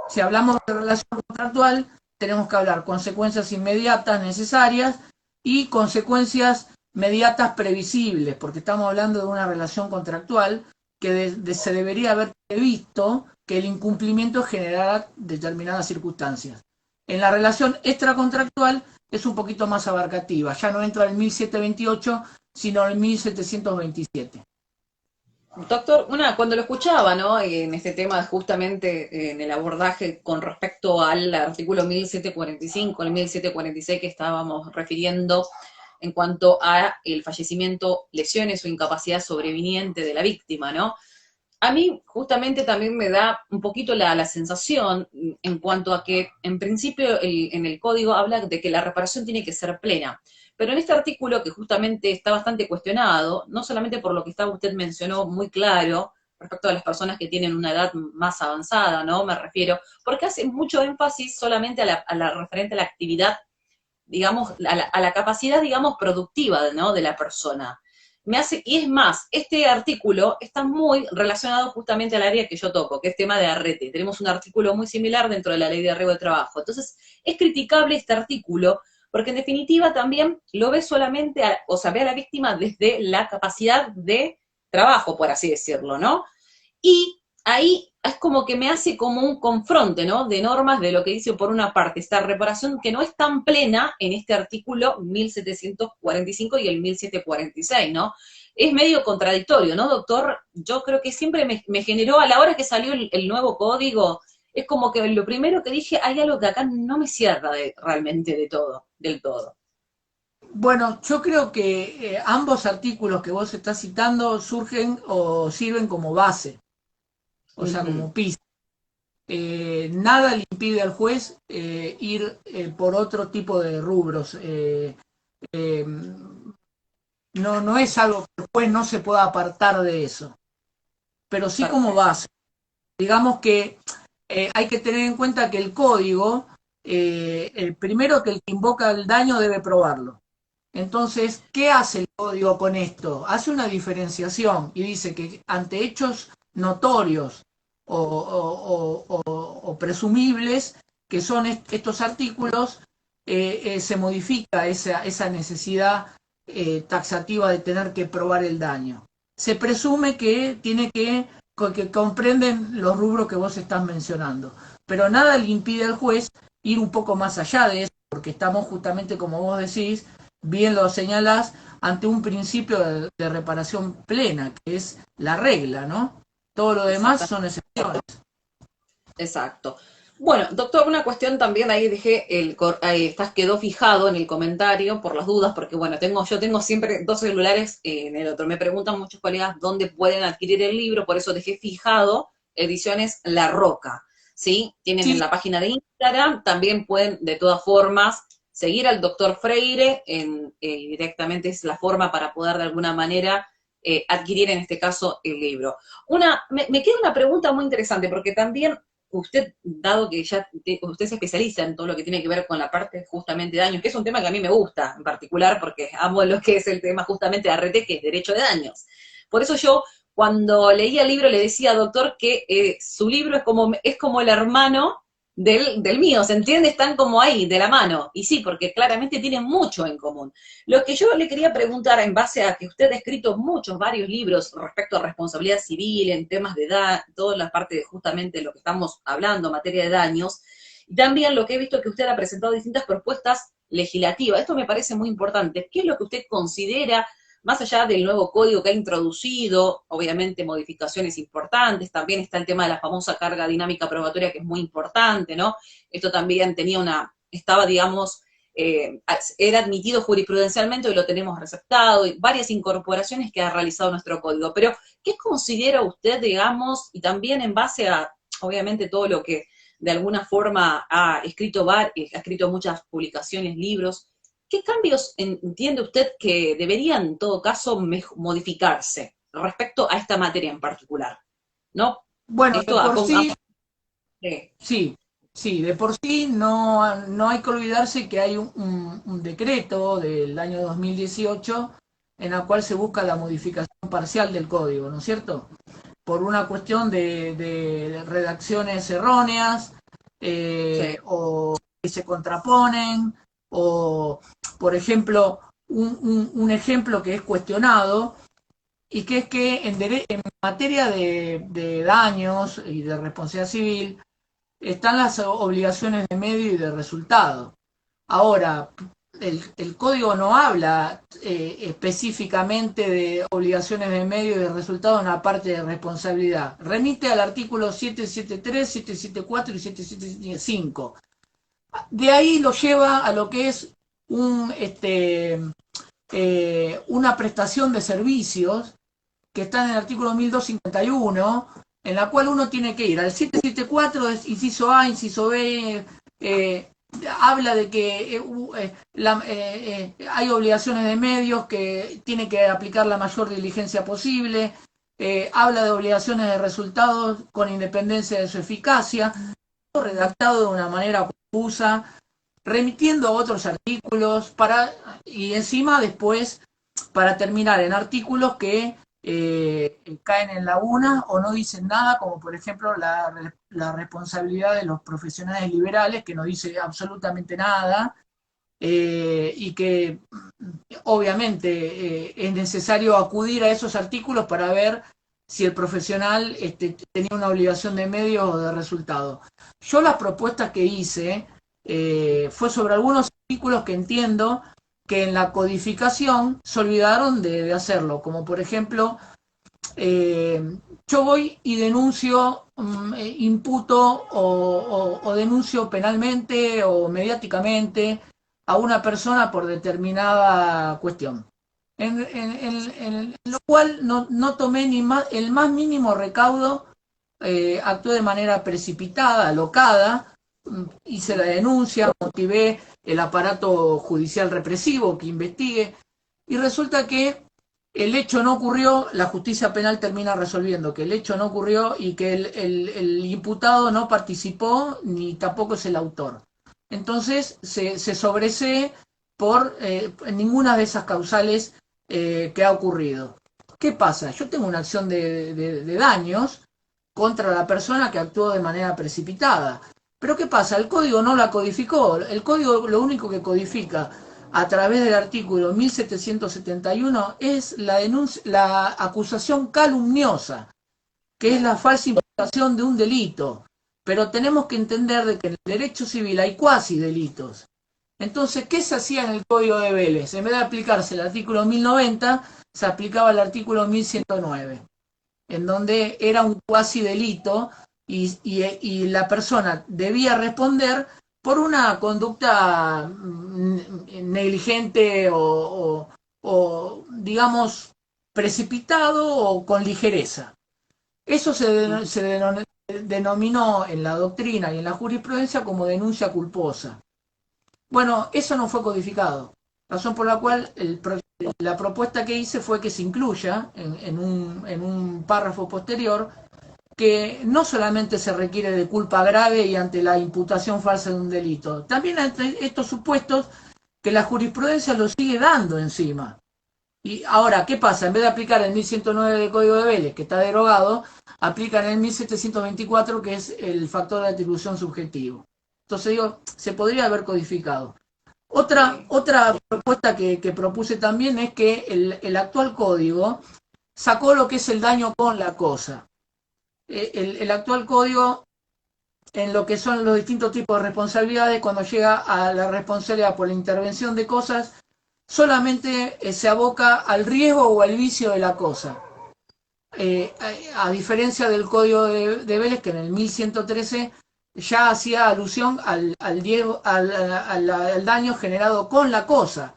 si hablamos de relación contractual, tenemos que hablar consecuencias inmediatas necesarias y consecuencias mediatas previsibles, porque estamos hablando de una relación contractual que se debería haber previsto que el incumplimiento generara determinadas circunstancias. En la relación extracontractual es un poquito más abarcativa, ya no entra el 1728, sino el 1727. Doctor, cuando lo escuchaba, ¿no? En este tema, justamente en el abordaje con respecto al artículo 1745, el 1746 que estábamos refiriendo en cuanto a el fallecimiento, lesiones o incapacidad sobreviniente de la víctima, ¿no? A mí justamente también me da un poquito la sensación en cuanto a que en principio en el código habla de que la reparación tiene que ser plena, pero en este artículo que justamente está bastante cuestionado, no solamente por lo que usted mencionó muy claro respecto a las personas que tienen una edad más avanzada, ¿no? Me refiero, porque hace mucho énfasis solamente a la referente a la actividad, digamos, a la capacidad, digamos, productiva, ¿no? De la persona. Y es más, este artículo está muy relacionado justamente al área que yo toco, que es tema de arrete. Tenemos un artículo muy similar dentro de la ley de arraigo de trabajo. Entonces, es criticable este artículo, porque en definitiva también lo ve solamente, o sea, ve a la víctima desde la capacidad de trabajo, por así decirlo, ¿no? Y ahí es como que me hace como un confronte, ¿no? De normas de lo que dice por una parte esta reparación que no es tan plena en este artículo 1745 y el 1746, ¿no? Es medio contradictorio, ¿no, doctor? Yo creo que siempre me generó, a la hora que salió el nuevo código, es como que lo primero que dije, hay algo que acá no me cierra realmente del todo. Bueno, yo creo que ambos artículos que vos estás citando surgen o sirven como base, o sea, Ujú. como pista. Nada le impide al juez ir por otro tipo de rubros. Eh, no es algo que el juez no se pueda apartar de eso, pero sí como Perfecto. base. Digamos que hay que tener en cuenta que el código, el primero que el que invoca el daño debe probarlo. Entonces, ¿qué hace el código con esto? Hace una diferenciación y dice que ante hechos notorios o presumibles, que son estos artículos, se modifica esa necesidad taxativa de tener que probar el daño. Se presume que tiene que comprenden los rubros que vos estás mencionando, pero nada le impide al juez ir un poco más allá de eso, porque estamos justamente, como vos decís, bien lo señalás, ante un principio de reparación plena, que es la regla, ¿no? Todo lo demás Exactamente. son excepciones. Exacto. Bueno, doctor, una cuestión también ahí dejé ahí quedó fijado en el comentario por las dudas, porque bueno, yo tengo siempre dos celulares en el otro. Me preguntan muchos colegas dónde pueden adquirir el libro, por eso dejé fijado Ediciones La Roca. ¿Sí? Tienen en Sí, la página de Instagram, también pueden de todas formas seguir al doctor Freire, directamente es la forma para poder de alguna manera adquirir en este caso el libro. Me queda una pregunta muy interesante, porque también usted, dado que ya usted se especializa en todo lo que tiene que ver con la parte justamente de daños, que es un tema que a mí me gusta en particular, porque amo lo que es el tema justamente de ARRETE, que es derecho de daños. Por eso yo, cuando leía el libro, le decía, doctor, que su libro es como el hermano del mío, ¿se entiende? Están como ahí, de la mano. Y sí, porque claramente tienen mucho en común. Lo que yo le quería preguntar, en base a que usted ha escrito varios libros respecto a responsabilidad civil, en temas de edad, toda la parte de justamente lo que estamos hablando, materia de daños, y también lo que he visto que usted ha presentado distintas propuestas legislativas. Esto me parece muy importante. ¿Qué es lo que usted considera, más allá del nuevo código que ha introducido, obviamente modificaciones importantes, también está el tema de la famosa carga dinámica probatoria, que es muy importante, ¿no? Esto también estaba, digamos, era admitido jurisprudencialmente y lo tenemos receptado, y varias incorporaciones que ha realizado nuestro código. Pero, ¿qué considera usted, digamos, y también en base a, obviamente, todo lo que de alguna forma ha escrito muchas publicaciones, libros? ¿Qué cambios entiende usted que deberían, en todo caso, modificarse respecto a esta materia en particular? ¿No? Bueno, de Esto por sí, sí, sí, sí, de por sí no hay que olvidarse que hay un decreto del año 2018 en el cual se busca la modificación parcial del código, ¿no es cierto? Por una cuestión de redacciones erróneas sí, o que se contraponen, o, por ejemplo, un ejemplo que es cuestionado y que es que en materia de daños y de responsabilidad civil están las obligaciones de medio y de resultado. Ahora, el código no habla específicamente de obligaciones de medio y de resultado en la parte de responsabilidad. Remite al artículo 773, 774 y 775. De ahí lo lleva a lo que es una prestación de servicios que está en el artículo 1251, en la cual uno tiene que ir al 774, es inciso A, inciso B, habla de que hay obligaciones de medios que tiene que aplicar la mayor diligencia posible, habla de obligaciones de resultados con independencia de su eficacia, redactado de una manera confusa, remitiendo a otros artículos y encima después para terminar en artículos que caen en laguna o no dicen nada, como por ejemplo la responsabilidad de los profesionales liberales, que no dice absolutamente nada, y que obviamente es necesario acudir a esos artículos para ver si el profesional tenía una obligación de medios o de resultado. Yo las propuestas que hice fue sobre algunos artículos que entiendo que en la codificación se olvidaron de hacerlo, como por ejemplo, yo voy y denuncio, imputo o denuncio penalmente o mediáticamente a una persona por determinada cuestión. En lo cual no tomé el más mínimo recaudo, actué de manera precipitada, alocada, hice la denuncia, motivé el aparato judicial represivo que investigue, y resulta que el hecho no ocurrió, la justicia penal termina resolviendo que el hecho no ocurrió y que el imputado no participó ni tampoco es el autor. Entonces se sobresee por ninguna de esas causales que ha ocurrido. ¿Qué pasa? Yo tengo una acción de daños contra la persona que actuó de manera precipitada. Pero ¿qué pasa? El código no la codificó. El código lo único que codifica a través del artículo 1771 es la acusación calumniosa, que es la falsa imputación de un delito. Pero tenemos que entender de que en el derecho civil hay cuasi delitos. Entonces, ¿qué se hacía en el Código de Vélez? En vez de aplicarse el artículo 1090, se aplicaba el artículo 1109, en donde era un cuasi delito y la persona debía responder por una conducta negligente o, digamos, precipitado o con ligereza. Eso se denominó en la doctrina y en la jurisprudencia como denuncia culposa. Bueno, eso no fue codificado, razón por la cual la propuesta que hice fue que se incluya en un párrafo posterior que no solamente se requiere de culpa grave y ante la imputación falsa de un delito, también ante estos supuestos que la jurisprudencia lo sigue dando encima. Y ahora, ¿qué pasa? En vez de aplicar el 1109 del Código de Vélez, que está derogado, aplican el 1724, que es el factor de atribución subjetivo. Entonces digo, se podría haber codificado. Otra propuesta que propuse también es que el actual código sacó lo que es el daño con la cosa. El actual código, en lo que son los distintos tipos de responsabilidades, cuando llega a la responsabilidad por la intervención de cosas, solamente se aboca al riesgo o al vicio de la cosa. A diferencia del código de Vélez, que en el 1113 ya hacía alusión al daño generado con la cosa,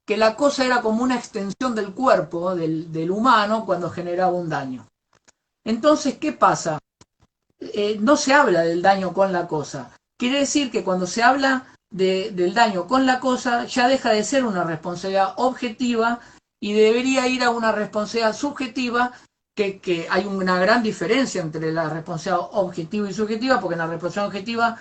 que la cosa era como una extensión del cuerpo del humano cuando generaba un daño. Entonces, ¿qué pasa? No se habla del daño con la cosa. Quiere decir que cuando se habla del daño con la cosa, ya deja de ser una responsabilidad objetiva y debería ir a una responsabilidad subjetiva, que hay una gran diferencia entre la responsabilidad objetiva y subjetiva, porque en la responsabilidad objetiva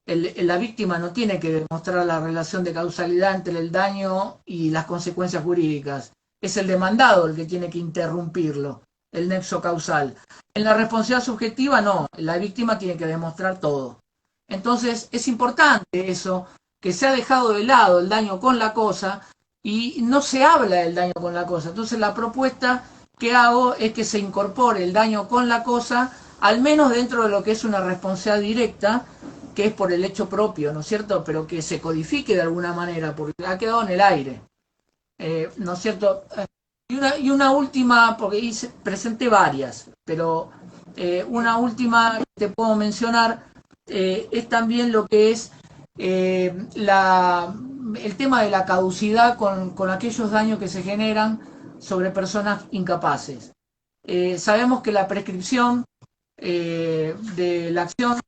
la víctima no tiene que demostrar la relación de causalidad entre el daño y las consecuencias jurídicas. Es el demandado el que tiene que interrumpirlo, el nexo causal. En la responsabilidad subjetiva no, la víctima tiene que demostrar todo. Entonces es importante eso, que se ha dejado de lado el daño con la cosa y no se habla del daño con la cosa. Entonces la propuesta que hago es que se incorpore el daño con la cosa, al menos dentro de lo que es una responsabilidad directa, que es por el hecho propio, ¿no es cierto? Pero que se codifique de alguna manera, porque ha quedado en el aire, ¿no es cierto? Y una última, porque presenté varias, pero una última que te puedo mencionar es también lo que es el tema de la caducidad con aquellos daños que se generan sobre personas incapaces. Sabemos que la prescripción de la acción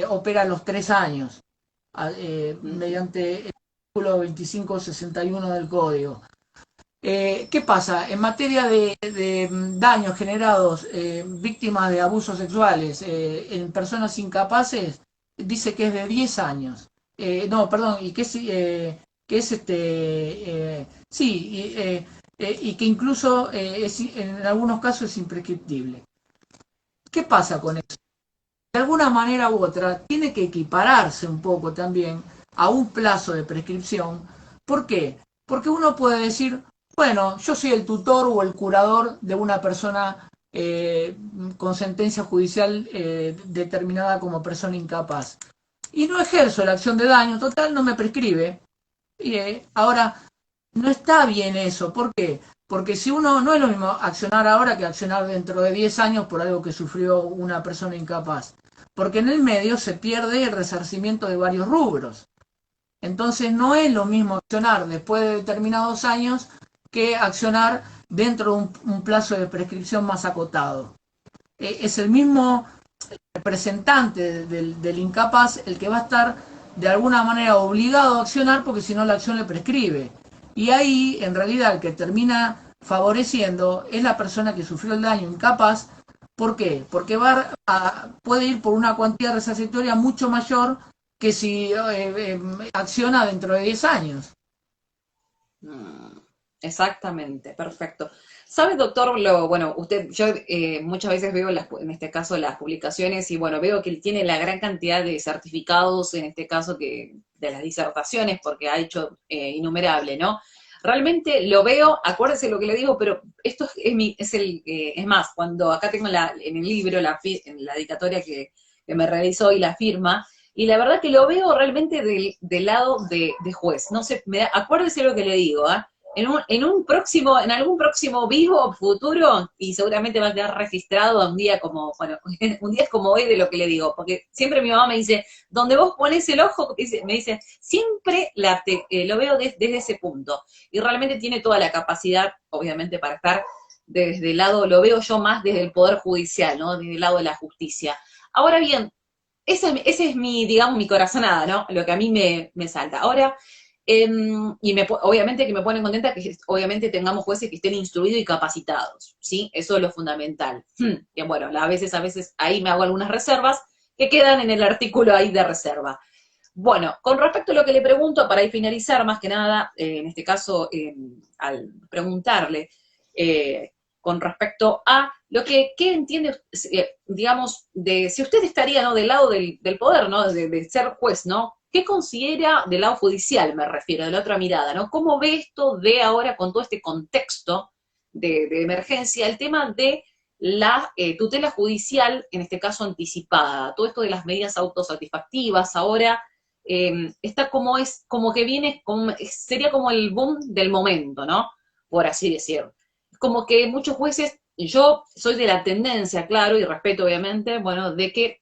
opera a los 3 años, mediante el artículo 2561 del Código. ¿Qué pasa? En materia de daños generados víctimas de abusos sexuales en personas incapaces, dice que es de 10 años. No, perdón, y que es sí, y que incluso en algunos casos es imprescriptible. ¿Qué pasa con eso? De alguna manera u otra, tiene que equipararse un poco también a un plazo de prescripción. ¿Por qué? Porque uno puede decir, bueno, yo soy el tutor o el curador de una persona con sentencia judicial determinada como persona incapaz. Y no ejerzo la acción de daño, total, no me prescribe. Y, ahora, no está bien eso. ¿Por qué? Porque si uno no es lo mismo accionar ahora que accionar dentro de 10 años por algo que sufrió una persona incapaz. Porque en el medio se pierde el resarcimiento de varios rubros. Entonces no es lo mismo accionar después de determinados años que accionar dentro de un plazo de prescripción más acotado. Es el mismo representante del incapaz el que va a estar de alguna manera obligado a accionar porque si no la acción le prescribe. Y ahí en realidad el que termina favoreciendo es la persona que sufrió el daño incapaz. ¿Por qué? Porque puede ir por una cuantía resarcitoria mucho mayor que si acciona dentro de 10 años. Exactamente, perfecto. ¿Sabes, doctor? Bueno, usted, yo muchas veces veo en este caso las publicaciones y bueno, veo que él tiene la gran cantidad de certificados, en este caso que de las disertaciones, porque ha hecho innumerable, ¿no? Realmente lo veo, acuérdese lo que le digo, pero esto es más, cuando acá tengo en el libro, en la dedicatoria que me realizó y la firma, y la verdad que lo veo realmente del lado de juez. No sé, acuérdese lo que le digo, ¿eh? En algún próximo vivo futuro, y seguramente va a quedar registrado un día como, bueno, un día es como hoy de lo que le digo, porque siempre mi mamá me dice, donde vos pones el ojo, me dice, siempre lo veo desde ese punto, y realmente tiene toda la capacidad, obviamente, para estar desde el lado, lo veo yo más desde el Poder Judicial, ¿no? Desde el lado de la justicia. Ahora bien, ese es mi, digamos, mi corazonada, ¿no? Lo que a mí me salta. Ahora, obviamente que me pone contenta que obviamente tengamos jueces que estén instruidos y capacitados, ¿sí? Eso es lo fundamental. Que bueno, a veces ahí me hago algunas reservas que quedan en el artículo ahí de reserva. Bueno, con respecto a lo que le pregunto, para ir finalizar, más que nada, en este caso, al preguntarle, con respecto a lo ¿qué entiende, digamos, de si usted estaría, ¿no?, del lado del poder, ¿no?, de ser juez, ¿no? ¿qué considera del lado judicial, me refiero, de la otra mirada, ¿no? ¿Cómo ve esto de ahora con todo este contexto de emergencia, el tema de la tutela judicial, en este caso anticipada, todo esto de las medidas autosatisfactivas, ahora está como que viene, sería como el boom del momento, ¿no? Por así decirlo. Como que muchos jueces, yo soy de la tendencia, claro, y respeto obviamente, bueno, de que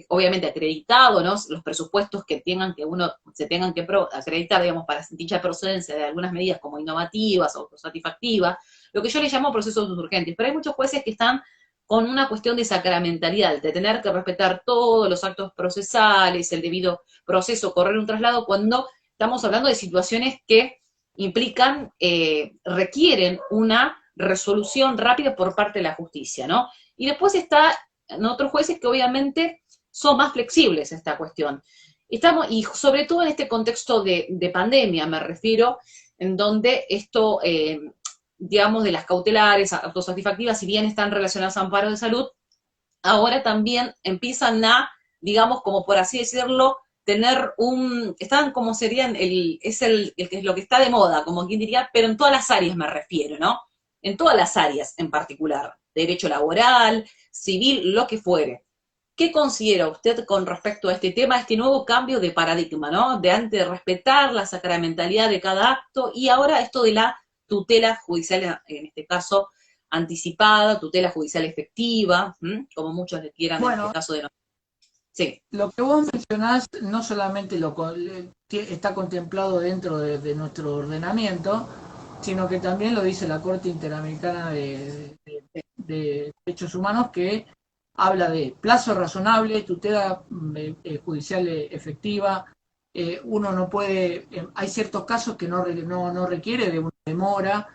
obviamente acreditado, ¿no? Los presupuestos que tengan que uno se tengan que acreditar, digamos, para dicha procedencia de algunas medidas como innovativas, autosatisfactivas, lo que yo le llamo procesos urgentes, pero hay muchos jueces que están con una cuestión de sacramentalidad, de tener que respetar todos los actos procesales, el debido proceso, correr un traslado, cuando estamos hablando de situaciones que implican, requieren una resolución rápida por parte de la justicia, ¿no? Y después está en otros jueces que obviamente son más flexibles a esta cuestión. Y sobre todo en este contexto de pandemia, me refiero, en donde esto, digamos, de las cautelares, autosatisfactivas, si bien están relacionadas a amparo de salud, ahora también empiezan a, digamos, como por así decirlo, tener están como serían, lo que está de moda, como quien diría, pero en todas las áreas me refiero, ¿no? En todas las áreas en particular, derecho laboral, civil, lo que fuere. ¿Qué considera usted con respecto a este tema, este nuevo cambio de paradigma, ¿no? De antes de respetar la sacramentalidad de cada acto y ahora esto de la tutela judicial, en este caso, anticipada, tutela judicial efectiva, como muchos le quieran en este caso de nosotros. Sí. Lo que vos mencionás no solamente está contemplado dentro de nuestro ordenamiento, sino que también lo dice la Corte Interamericana de Derechos Humanos, que habla de plazo razonable, tutela judicial efectiva. Uno no puede, hay ciertos casos que no requiere de una demora.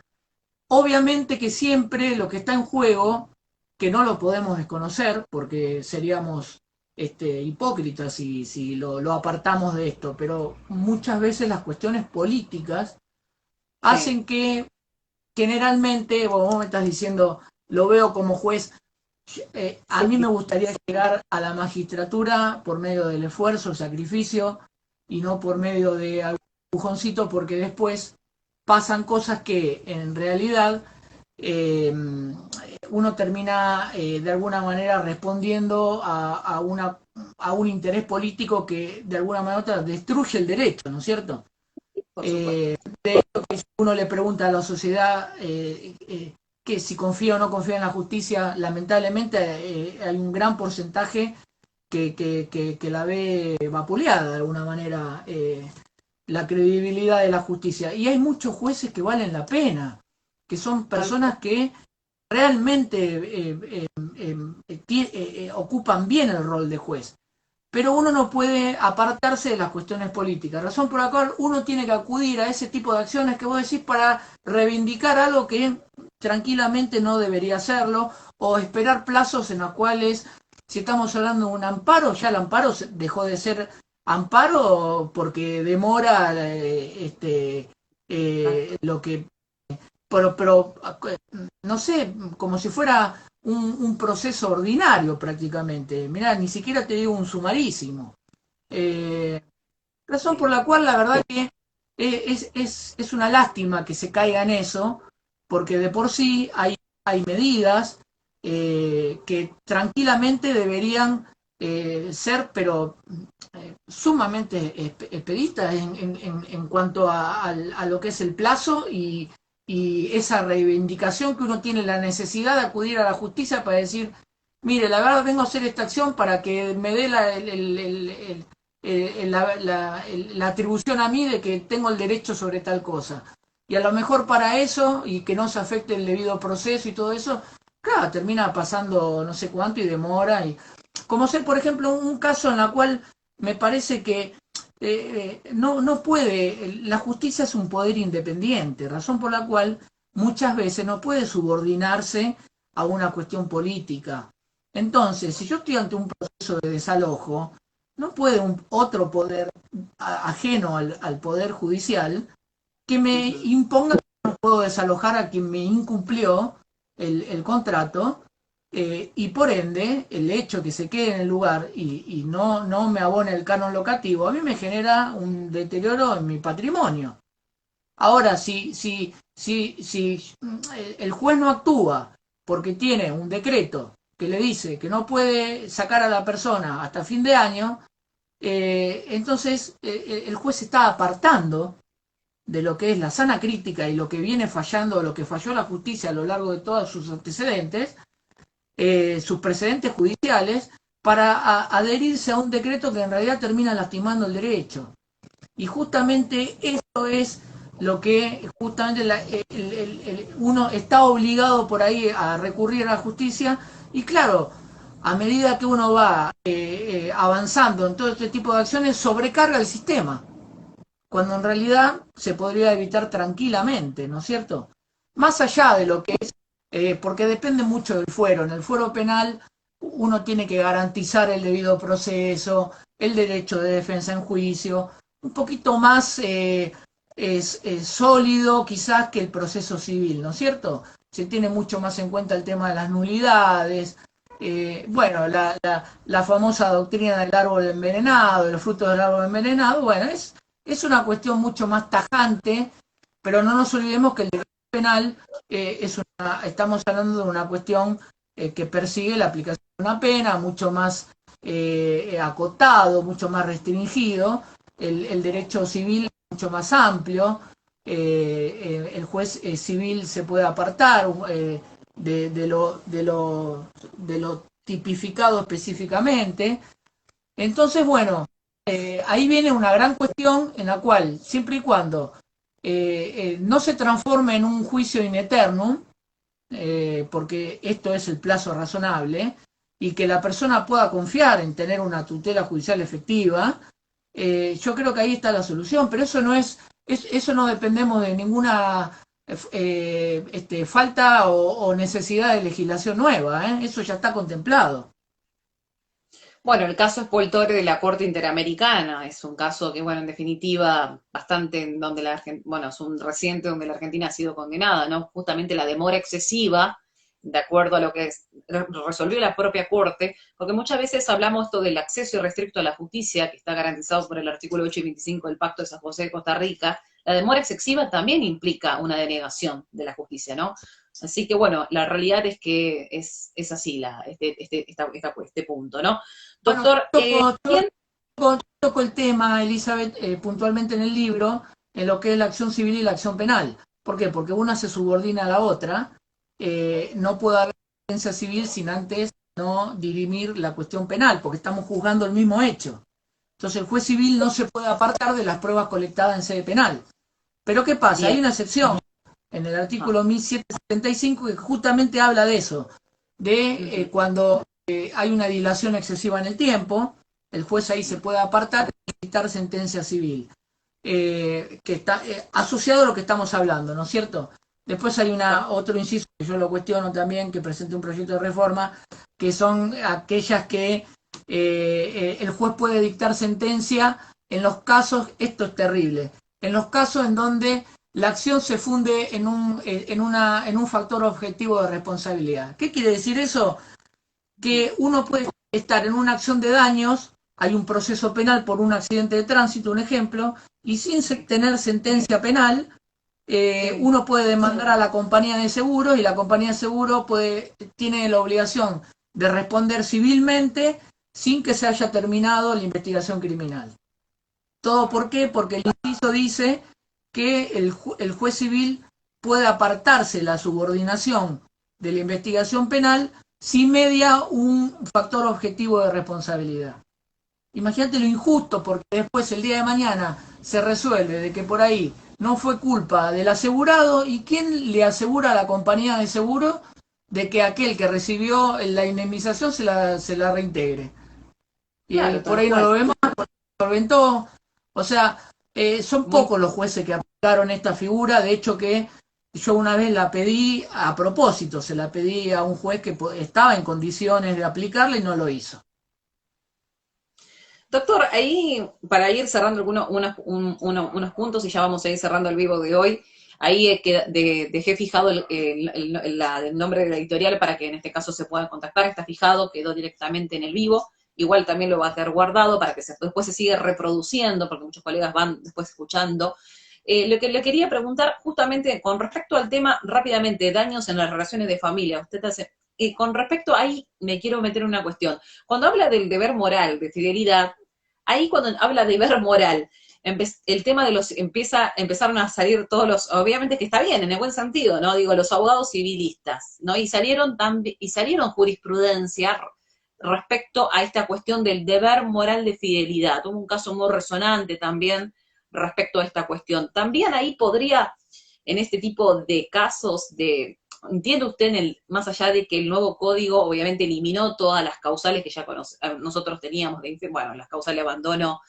Obviamente que siempre lo que está en juego, que no lo podemos desconocer, porque seríamos hipócritas si lo apartamos de esto, pero muchas veces las cuestiones políticas hacen que generalmente, vos me estás diciendo, lo veo como juez, a mí me gustaría llegar a la magistratura por medio del esfuerzo, el sacrificio, y no por medio de algún empujoncito, porque después pasan cosas que en realidad uno termina de alguna manera respondiendo a un interés político que de alguna manera u otra destruye el derecho, ¿no es cierto? De hecho, que si uno le pregunta a la sociedad que si confía o no confía en la justicia, lamentablemente hay un gran porcentaje que la ve vapuleada de alguna manera la credibilidad de la justicia. Y hay muchos jueces que valen la pena, que son personas que realmente ocupan bien el rol de juez. Pero uno no puede apartarse de las cuestiones políticas, razón por la cual uno tiene que acudir a ese tipo de acciones que vos decís para reivindicar algo que tranquilamente no debería hacerlo, o esperar plazos en los cuales, si estamos hablando de un amparo, ya el amparo dejó de ser amparo porque demora lo que... Pero, no sé, como si fuera un proceso ordinario prácticamente. Mirá, ni siquiera te digo un sumarísimo. Razón por la cual la verdad que es una lástima que se caiga en eso, porque de por sí hay medidas que tranquilamente deberían ser, pero sumamente expeditas en cuanto a lo que es el plazo y esa reivindicación que uno tiene la necesidad de acudir a la justicia para decir, mire, la verdad vengo a hacer esta acción para que me dé la atribución a mí de que tengo el derecho sobre tal cosa. Y a lo mejor para eso, y que no se afecte el debido proceso y todo eso, claro, termina pasando no sé cuánto y demora. Como ser, por ejemplo, un caso en el cual me parece que no puede, la justicia es un poder independiente, razón por la cual muchas veces no puede subordinarse a una cuestión política. Entonces, si yo estoy ante un proceso de desalojo, no puede otro poder ajeno al poder judicial que me imponga que no puedo desalojar a quien me incumplió el contrato y por ende, el hecho que se quede en el lugar y no me abone el canon locativo, a mí me genera un deterioro en mi patrimonio. Ahora, si el juez no actúa porque tiene un decreto que le dice que no puede sacar a la persona hasta fin de año, entonces el juez se está apartando de lo que es la sana crítica y lo que viene fallando, lo que falló la justicia a lo largo de todos sus antecedentes, sus precedentes judiciales, para adherirse a un decreto que en realidad termina lastimando el derecho. Y justamente eso es lo que justamente uno está obligado por ahí a recurrir a la justicia y claro, a medida que uno va avanzando en todo este tipo de acciones, sobrecarga el sistema, cuando en realidad se podría evitar tranquilamente, ¿no es cierto? Más allá de lo que es, porque depende mucho del fuero. En el fuero penal uno tiene que garantizar el debido proceso, el derecho de defensa en juicio, un poquito más sólido quizás que el proceso civil, ¿no es cierto? Se tiene mucho más en cuenta el tema de las nulidades, bueno, la famosa doctrina del árbol envenenado, de los frutos del árbol envenenado, bueno, es una cuestión mucho más tajante, pero no nos olvidemos que el derecho penal estamos hablando de una cuestión que persigue la aplicación de una pena mucho más acotado, mucho más restringido. El derecho civil es mucho más amplio. El juez civil se puede apartar de lo tipificado específicamente. Entonces, bueno, ahí viene una gran cuestión en la cual, siempre y cuando no se transforme en un juicio in eternum, porque esto es el plazo razonable, y que la persona pueda confiar en tener una tutela judicial efectiva, yo creo que ahí está la solución, pero eso no dependemos de ninguna falta o necesidad de legislación nueva, eso ya está contemplado. Bueno, el caso es Poltore de la Corte Interamericana, es un caso que, bueno, en definitiva, bastante en donde bueno, es un reciente donde la Argentina ha sido condenada, ¿no? Justamente la demora excesiva, de acuerdo a lo que resolvió la propia Corte, porque muchas veces hablamos esto del acceso irrestricto a la justicia, que está garantizado por el artículo 8 y 25 del Pacto de San José de Costa Rica. La demora excesiva también implica una denegación de la justicia, ¿no? Así que bueno, la realidad es que es así este punto, ¿no? Bueno, Doctor, ¿quién? toco el tema, Elizabeth, puntualmente en el libro, en lo que es la acción civil y la acción penal. ¿Por qué? Porque una se subordina a la otra. No puede haber sentencia civil sin antes no dirimir la cuestión penal, porque estamos juzgando el mismo hecho. Entonces el juez civil no se puede apartar de las pruebas colectadas en sede penal. Pero ¿qué pasa? Hay Bien. una excepción en el Ah, artículo 1775 que justamente habla de eso, de ujú. cuando hay una dilación excesiva en el tiempo, el juez ahí se puede apartar y dictar sentencia civil, que está asociado a lo que estamos hablando, ¿no es cierto? Después hay otro inciso que yo lo cuestiono también, que presente un proyecto de reforma, que son aquellas que el juez puede dictar sentencia en los casos, esto es terrible, en los casos en donde la acción se funde en un factor objetivo de responsabilidad. ¿Qué quiere decir eso? Que uno puede estar en una acción de daños, hay un proceso penal por un accidente de tránsito, un ejemplo, y sin tener sentencia penal, uno puede demandar a la compañía de seguro y la compañía de seguro tiene la obligación de responder civilmente sin que se haya terminado la investigación criminal. ¿Todo por qué? Porque el inciso dice que el juez civil puede apartarse de la subordinación de la investigación penal si media un factor objetivo de responsabilidad. Imagínate lo injusto, porque después el día de mañana se resuelve de que por ahí no fue culpa del asegurado y quién le asegura a la compañía de seguro de que aquel que recibió la indemnización se la reintegre. Y Claro, por tal ahí no cual. lo vemos, solventó. O sea, son Muy, pocos los jueces que aplicaron esta figura. De hecho, que yo una vez la pedí a propósito, se la pedí a un juez que estaba en condiciones de aplicarla y no lo hizo. doctor, ahí para ir cerrando unos puntos y ya vamos a ir cerrando el vivo de hoy, ahí dejé fijado el nombre de la editorial para que en este caso se puedan contactar, está fijado, quedó directamente en el vivo, igual también lo va a quedar guardado para que después se siga reproduciendo, porque muchos colegas van después escuchando. Lo que le quería preguntar justamente con respecto al tema rápidamente, daños en las relaciones de familia, usted hace, con respecto ahí me quiero meter en una cuestión, cuando habla del deber moral, de fidelidad, ahí cuando habla de deber moral, el tema de empezaron a salir todos los, obviamente que está bien, en el buen sentido, ¿no? Digo, los abogados civilistas, ¿no? Y salieron jurisprudencia respecto a esta cuestión del deber moral de fidelidad. Hubo un caso muy resonante también respecto a esta cuestión. También ahí podría, en este tipo de casos entiende usted más allá de que el nuevo código obviamente eliminó todas las causales que ya nosotros teníamos, bueno, las causales de abandono,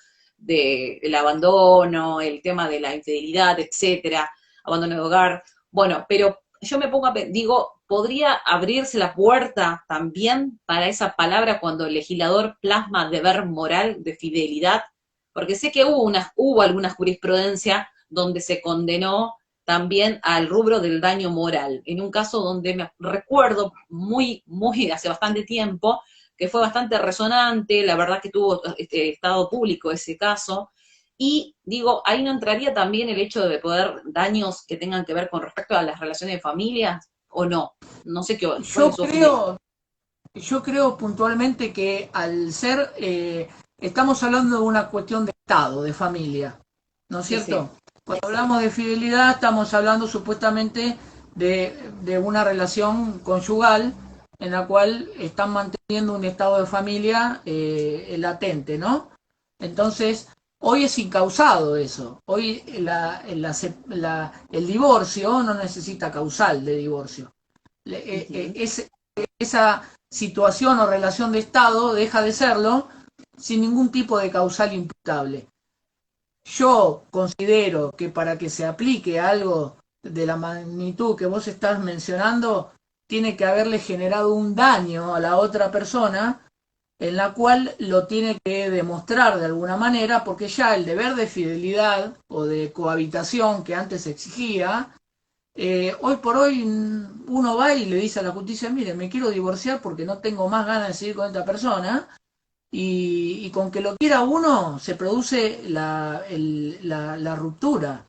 el abandono, el tema de la infidelidad, etcétera, abandono de hogar, bueno, pero yo me pongo digo, ¿podría abrirse la puerta también para esa palabra cuando el legislador plasma deber moral de fidelidad? Porque sé que hubo alguna jurisprudencia donde se condenó también al rubro del daño moral, en un caso donde me recuerdo muy hace bastante tiempo, que fue bastante resonante, la verdad que tuvo estado público ese caso, y digo, ahí no entraría también el hecho de poder daños que tengan que ver con respecto a las relaciones de familia, o no, no sé cuál es su opinión. Yo creo puntualmente que al ser, estamos hablando de una cuestión de Estado, de familia, ¿no es Sí, sí. cierto? Cuando hablamos de fidelidad estamos hablando supuestamente de una relación conyugal en la cual están manteniendo un estado de familia latente, ¿no? Entonces, hoy es incausado eso. Hoy el divorcio no necesita causal de divorcio. Esa situación o relación de Estado deja de serlo sin ningún tipo de causal imputable. Yo considero que para que se aplique algo de la magnitud que vos estás mencionando, tiene que haberle generado un daño a la otra persona en la cual lo tiene que demostrar de alguna manera, porque ya el deber de fidelidad o de cohabitación que antes se exigía, hoy por hoy uno va y le dice a la justicia, mire, me quiero divorciar porque no tengo más ganas de seguir con esta persona, y con que lo quiera uno se produce la ruptura,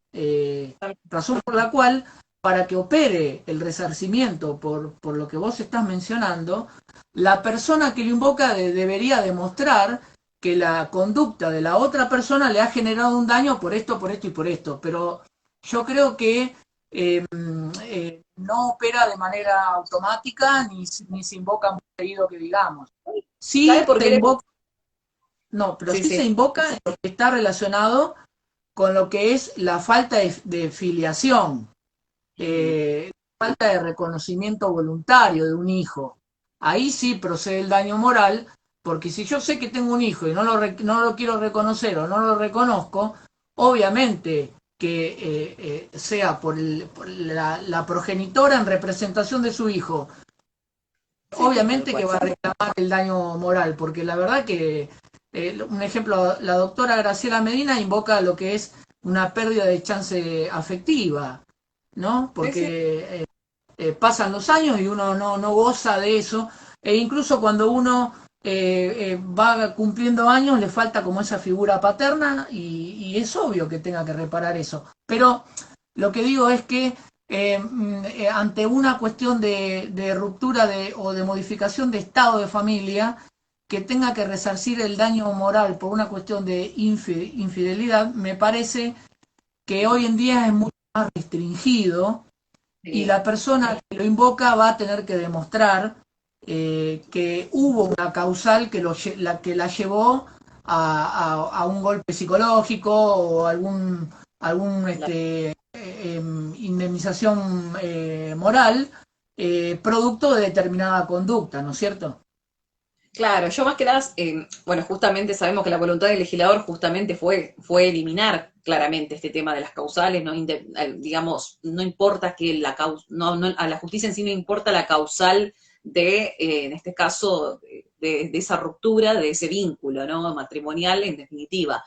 razón por la cual para que opere el resarcimiento por lo que vos estás mencionando, la persona que lo invoca debería demostrar que la conducta de la otra persona le ha generado un daño por esto, por esto y por esto. Pero yo creo que no opera de manera automática ni se invoca muy seguido que digamos. ¿Sabe Sí por te qué invoca, no, pero Sí, sí se sí. invoca en lo que está relacionado con lo que es la falta de filiación, falta de reconocimiento voluntario de un hijo. Ahí sí procede el daño moral, porque si yo sé que tengo un hijo y no lo quiero reconocer o no lo reconozco, obviamente que sea por la progenitora en representación de su hijo, Sí, sí, tal obviamente que cual. va a reclamar el daño moral, porque la verdad que, un ejemplo, la doctora Graciela Medina invoca lo que es una pérdida de chance afectiva, ¿no? Sí, sí. Porque pasan los años y uno no goza de eso, e incluso cuando uno va cumpliendo años le falta como esa figura paterna y es obvio que tenga que reparar eso. Pero lo que digo es que ante una cuestión de ruptura o de modificación de estado de familia, que tenga que resarcir el daño moral por una cuestión de infidelidad, me parece que hoy en día es mucho más restringido y Sí. la persona que lo invoca va a tener que demostrar que hubo una causal que la llevó a un golpe psicológico o algún indemnización moral producto de determinada conducta, ¿no es cierto? Claro, yo más que nada, bueno, justamente sabemos que la voluntad del legislador justamente fue eliminar claramente este tema de las causales, no digamos, no importa que a la justicia en sí no importa la causal en este caso, de esa ruptura, de ese vínculo, ¿no? Matrimonial en definitiva.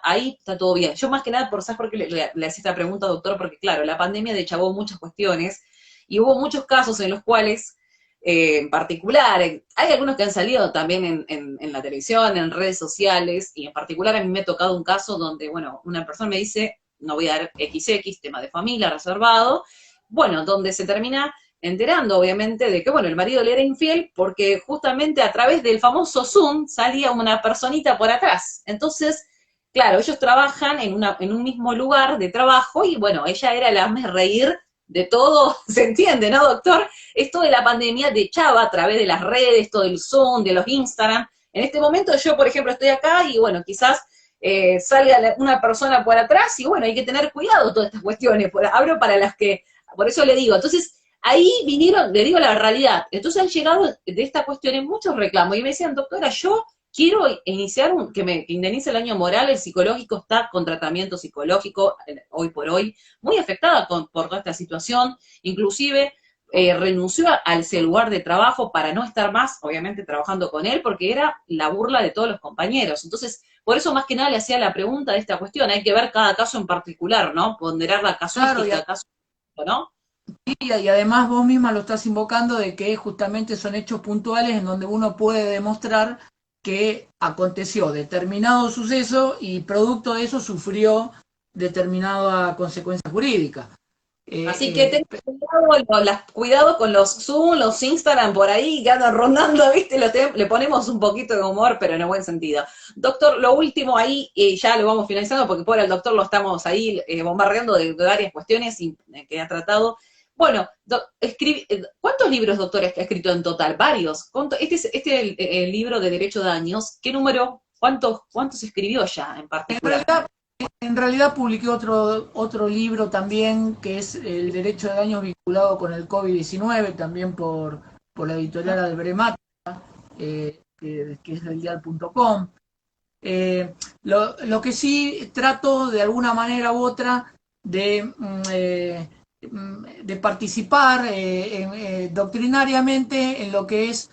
ahí está todo bien. Yo más que nada, ¿sabes por qué le hacía esta pregunta, doctor? Porque claro, la pandemia deschavó muchas cuestiones y hubo muchos casos en los cuales, en particular, hay algunos que han salido también en la televisión, en redes sociales, y en particular a mí me ha tocado un caso donde, bueno, una persona me dice, no voy a dar XX, tema de familia, reservado, bueno, donde se termina enterando, obviamente, de que, bueno, el marido le era infiel porque justamente a través del famoso Zoom salía una personita por atrás. Entonces, claro, ellos trabajan en un mismo lugar de trabajo y, bueno, ella era la hazme reír de todo, se entiende, ¿no, doctor? Esto de la pandemia de Chava a través de las redes, todo el Zoom, de los Instagram. En este momento yo, por ejemplo, estoy acá y, bueno, quizás salga una persona por atrás y, bueno, hay que tener cuidado todas estas cuestiones. Hablo para las que, por eso le digo. Entonces, ahí vinieron, le digo la realidad. Entonces han llegado de esta cuestión en muchos reclamos y me decían, doctora, yo quiero iniciar que me indemnice el daño moral, el psicológico está con tratamiento psicológico hoy por hoy, muy afectada por toda esta situación, inclusive renunció al lugar de trabajo para no estar más, obviamente, trabajando con él, porque era la burla de todos los compañeros. Entonces, por eso más que nada le hacía la pregunta de esta cuestión, hay que ver cada caso en particular, ¿no? Ponderar la casuística, caso, ¿no? Y además vos misma lo estás invocando de que justamente son hechos puntuales en donde uno puede demostrar que aconteció determinado suceso y producto de eso sufrió determinada consecuencia jurídica. Así que ten cuidado con los Zoom, los Instagram por ahí que andan rondando, ¿viste? Le ponemos un poquito de humor, pero en el buen sentido. Doctor, lo último ahí, ya lo vamos finalizando porque por el doctor lo estamos ahí bombardeando de varias cuestiones que ha tratado. Bueno, ¿cuántos libros, doctor, ha escrito en total? Varios. Este es el libro de Derecho de Daños. ¿Qué número, cuántos escribió ya en particular? En realidad publiqué otro libro también, que es El Derecho de Daños vinculado con el COVID-19, también por la editorial Albremata, que es del dial.com. Lo que sí trato de alguna manera u otra de participar doctrinariamente en lo que es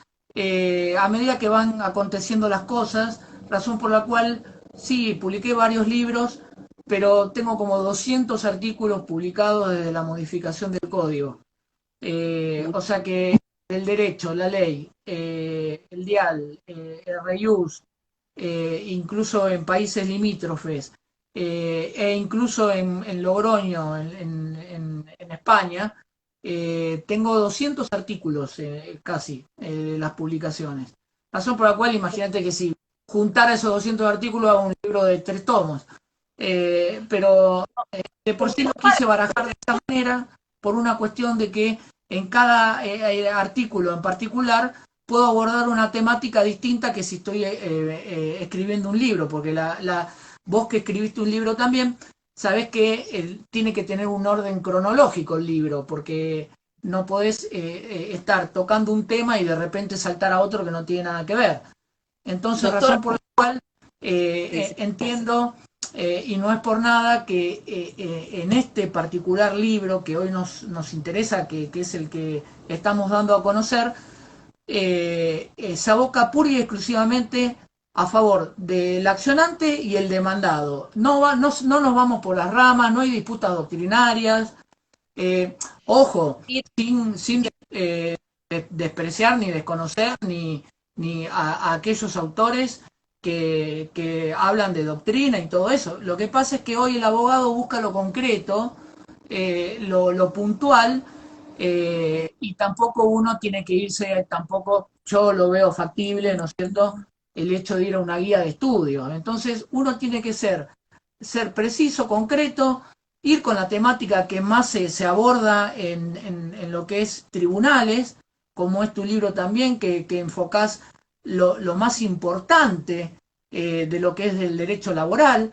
a medida que van aconteciendo las cosas, razón por la cual sí, publiqué varios libros, pero tengo como 200 artículos publicados desde la modificación del código. O sea que el derecho, la ley, el dial, el reuse, incluso en países limítrofes, e incluso en Logroño, en España, tengo 200 artículos casi de las publicaciones. Razón por la cual, imagínate que si juntara esos 200 artículos hago un libro de 3 tomos. Pero de por sí lo quise barajar de esta manera por una cuestión de que en cada artículo en particular puedo abordar una temática distinta que si estoy escribiendo un libro, porque vos que escribiste un libro también, sabés que tiene que tener un orden cronológico el libro, porque no podés estar tocando un tema y de repente saltar a otro que no tiene nada que ver. Entonces, doctor, razón por la cual entiendo, y no es por nada, que en este particular libro que hoy nos interesa, que es el que estamos dando a conocer, se aboca pura y exclusivamente a favor del accionante y el demandado. No nos vamos por las ramas, no hay disputas doctrinarias. Ojo, sin despreciar ni desconocer ni a aquellos autores que hablan de doctrina y todo eso. Lo que pasa es que hoy el abogado busca lo concreto, lo puntual, y tampoco uno tiene que irse, tampoco yo lo veo factible, ¿no es cierto?, el hecho de ir a una guía de estudio. Entonces uno tiene que ser preciso, concreto, ir con la temática que más se aborda en lo que es tribunales, como es tu libro también, que enfocás lo más importante de lo que es el derecho laboral.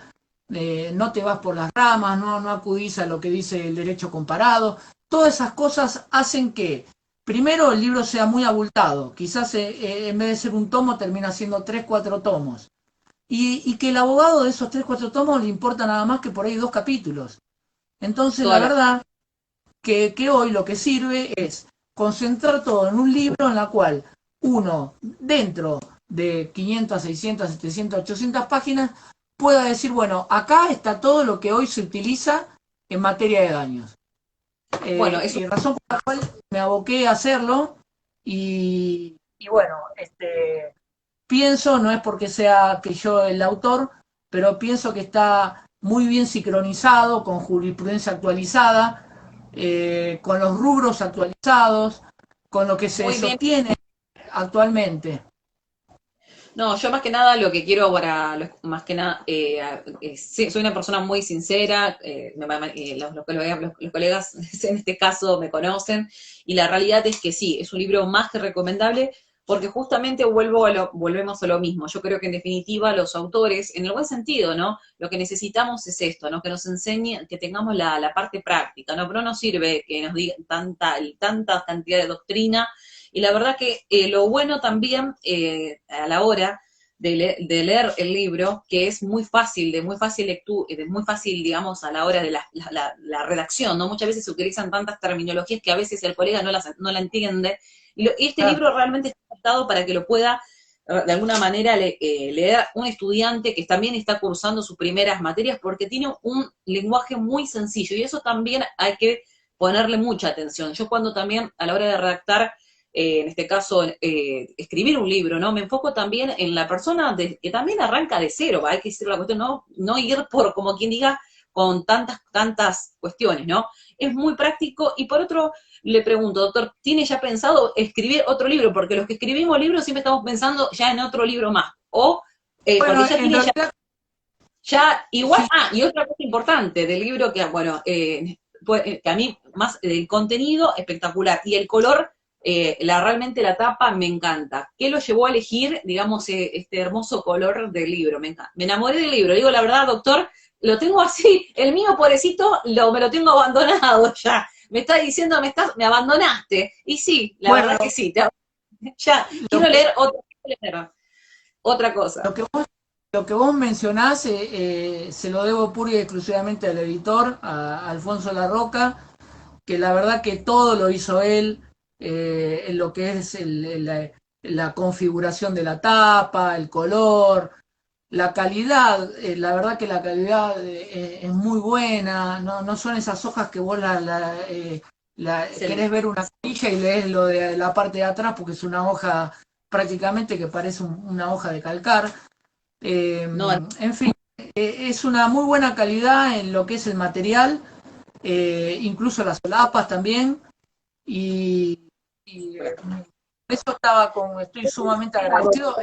No te vas por las ramas, no acudís a lo que dice el derecho comparado. Todas esas cosas hacen que, primero, el libro sea muy abultado. Quizás en vez de ser un tomo termina siendo 3, 4 tomos. Y que el abogado de esos 3, 4 tomos le importa nada más que por ahí 2 capítulos. Entonces, la verdad que hoy lo que sirve es concentrar todo en un libro en la cual uno, dentro de 500, 600, 700, 800 páginas, pueda decir, bueno, acá está todo lo que hoy se utiliza en materia de daños. Bueno, eso. Y razón por la cual me aboqué a hacerlo y bueno, pienso, no es porque sea que yo el autor, pero pienso que está muy bien sincronizado con jurisprudencia actualizada, con los rubros actualizados, con lo que se Muy bien. sostiene actualmente. No, yo más que nada lo que quiero más que nada, sí, soy una persona muy sincera, los colegas en este caso me conocen, y la realidad es que sí, es un libro más que recomendable, porque justamente volvemos a lo mismo. Yo creo que en definitiva los autores, en el buen sentido, ¿no? Lo que necesitamos es esto, ¿no? Que nos enseñe, que tengamos la parte práctica, ¿no? Pero no nos sirve que nos digan tanta cantidad de doctrina. Y la verdad que lo bueno también a la hora de leer el libro, que es muy fácil, de muy fácil lectura, de muy fácil, digamos, a la hora de la redacción, ¿no? Muchas veces se utilizan tantas terminologías que a veces el colega no la entiende. Y este Claro. libro realmente está adaptado para que lo pueda, de alguna manera, leer un estudiante que también está cursando sus primeras materias, porque tiene un lenguaje muy sencillo, y eso también hay que ponerle mucha atención. Yo cuando también, a la hora de redactar, en este caso, escribir un libro, ¿no? Me enfoco también en la persona que también arranca de cero, ¿va? Hay que decir la cuestión, no ir por, como quien diga, con tantas cuestiones, ¿no? Es muy práctico. Y por otro, le pregunto, doctor, ¿tiene ya pensado escribir otro libro? Porque los que escribimos libros siempre estamos pensando ya en otro libro más. O, porque Bueno, ya en tiene realidad, ya igual, sí, y otra cosa importante del libro que, bueno, que a mí más el contenido espectacular y el color, realmente la tapa me encanta. ¿Qué lo llevó a elegir, digamos, este hermoso color del libro? Me encanta. Me enamoré del libro, digo la verdad, doctor, lo tengo así, el mío pobrecito, me lo tengo abandonado ya. Me está diciendo, me abandonaste. Y sí, la verdad que bueno, sí, ya lo quiero que, leer otra cosa. lo que vos, lo que vos mencionás se lo debo pura y exclusivamente al editor, a Alfonso Larroca, que la verdad que todo lo hizo él, en lo que es la configuración de la tapa, el color, la calidad, la verdad que la calidad es muy buena, no son esas hojas que vos querés Excelente. ver una colilla y lees lo de la parte de atrás porque es una hoja prácticamente que parece una hoja de calcar. No, En fin, es una muy buena calidad en lo que es el material, incluso las solapas también, y, y por eso estoy sumamente agradecido.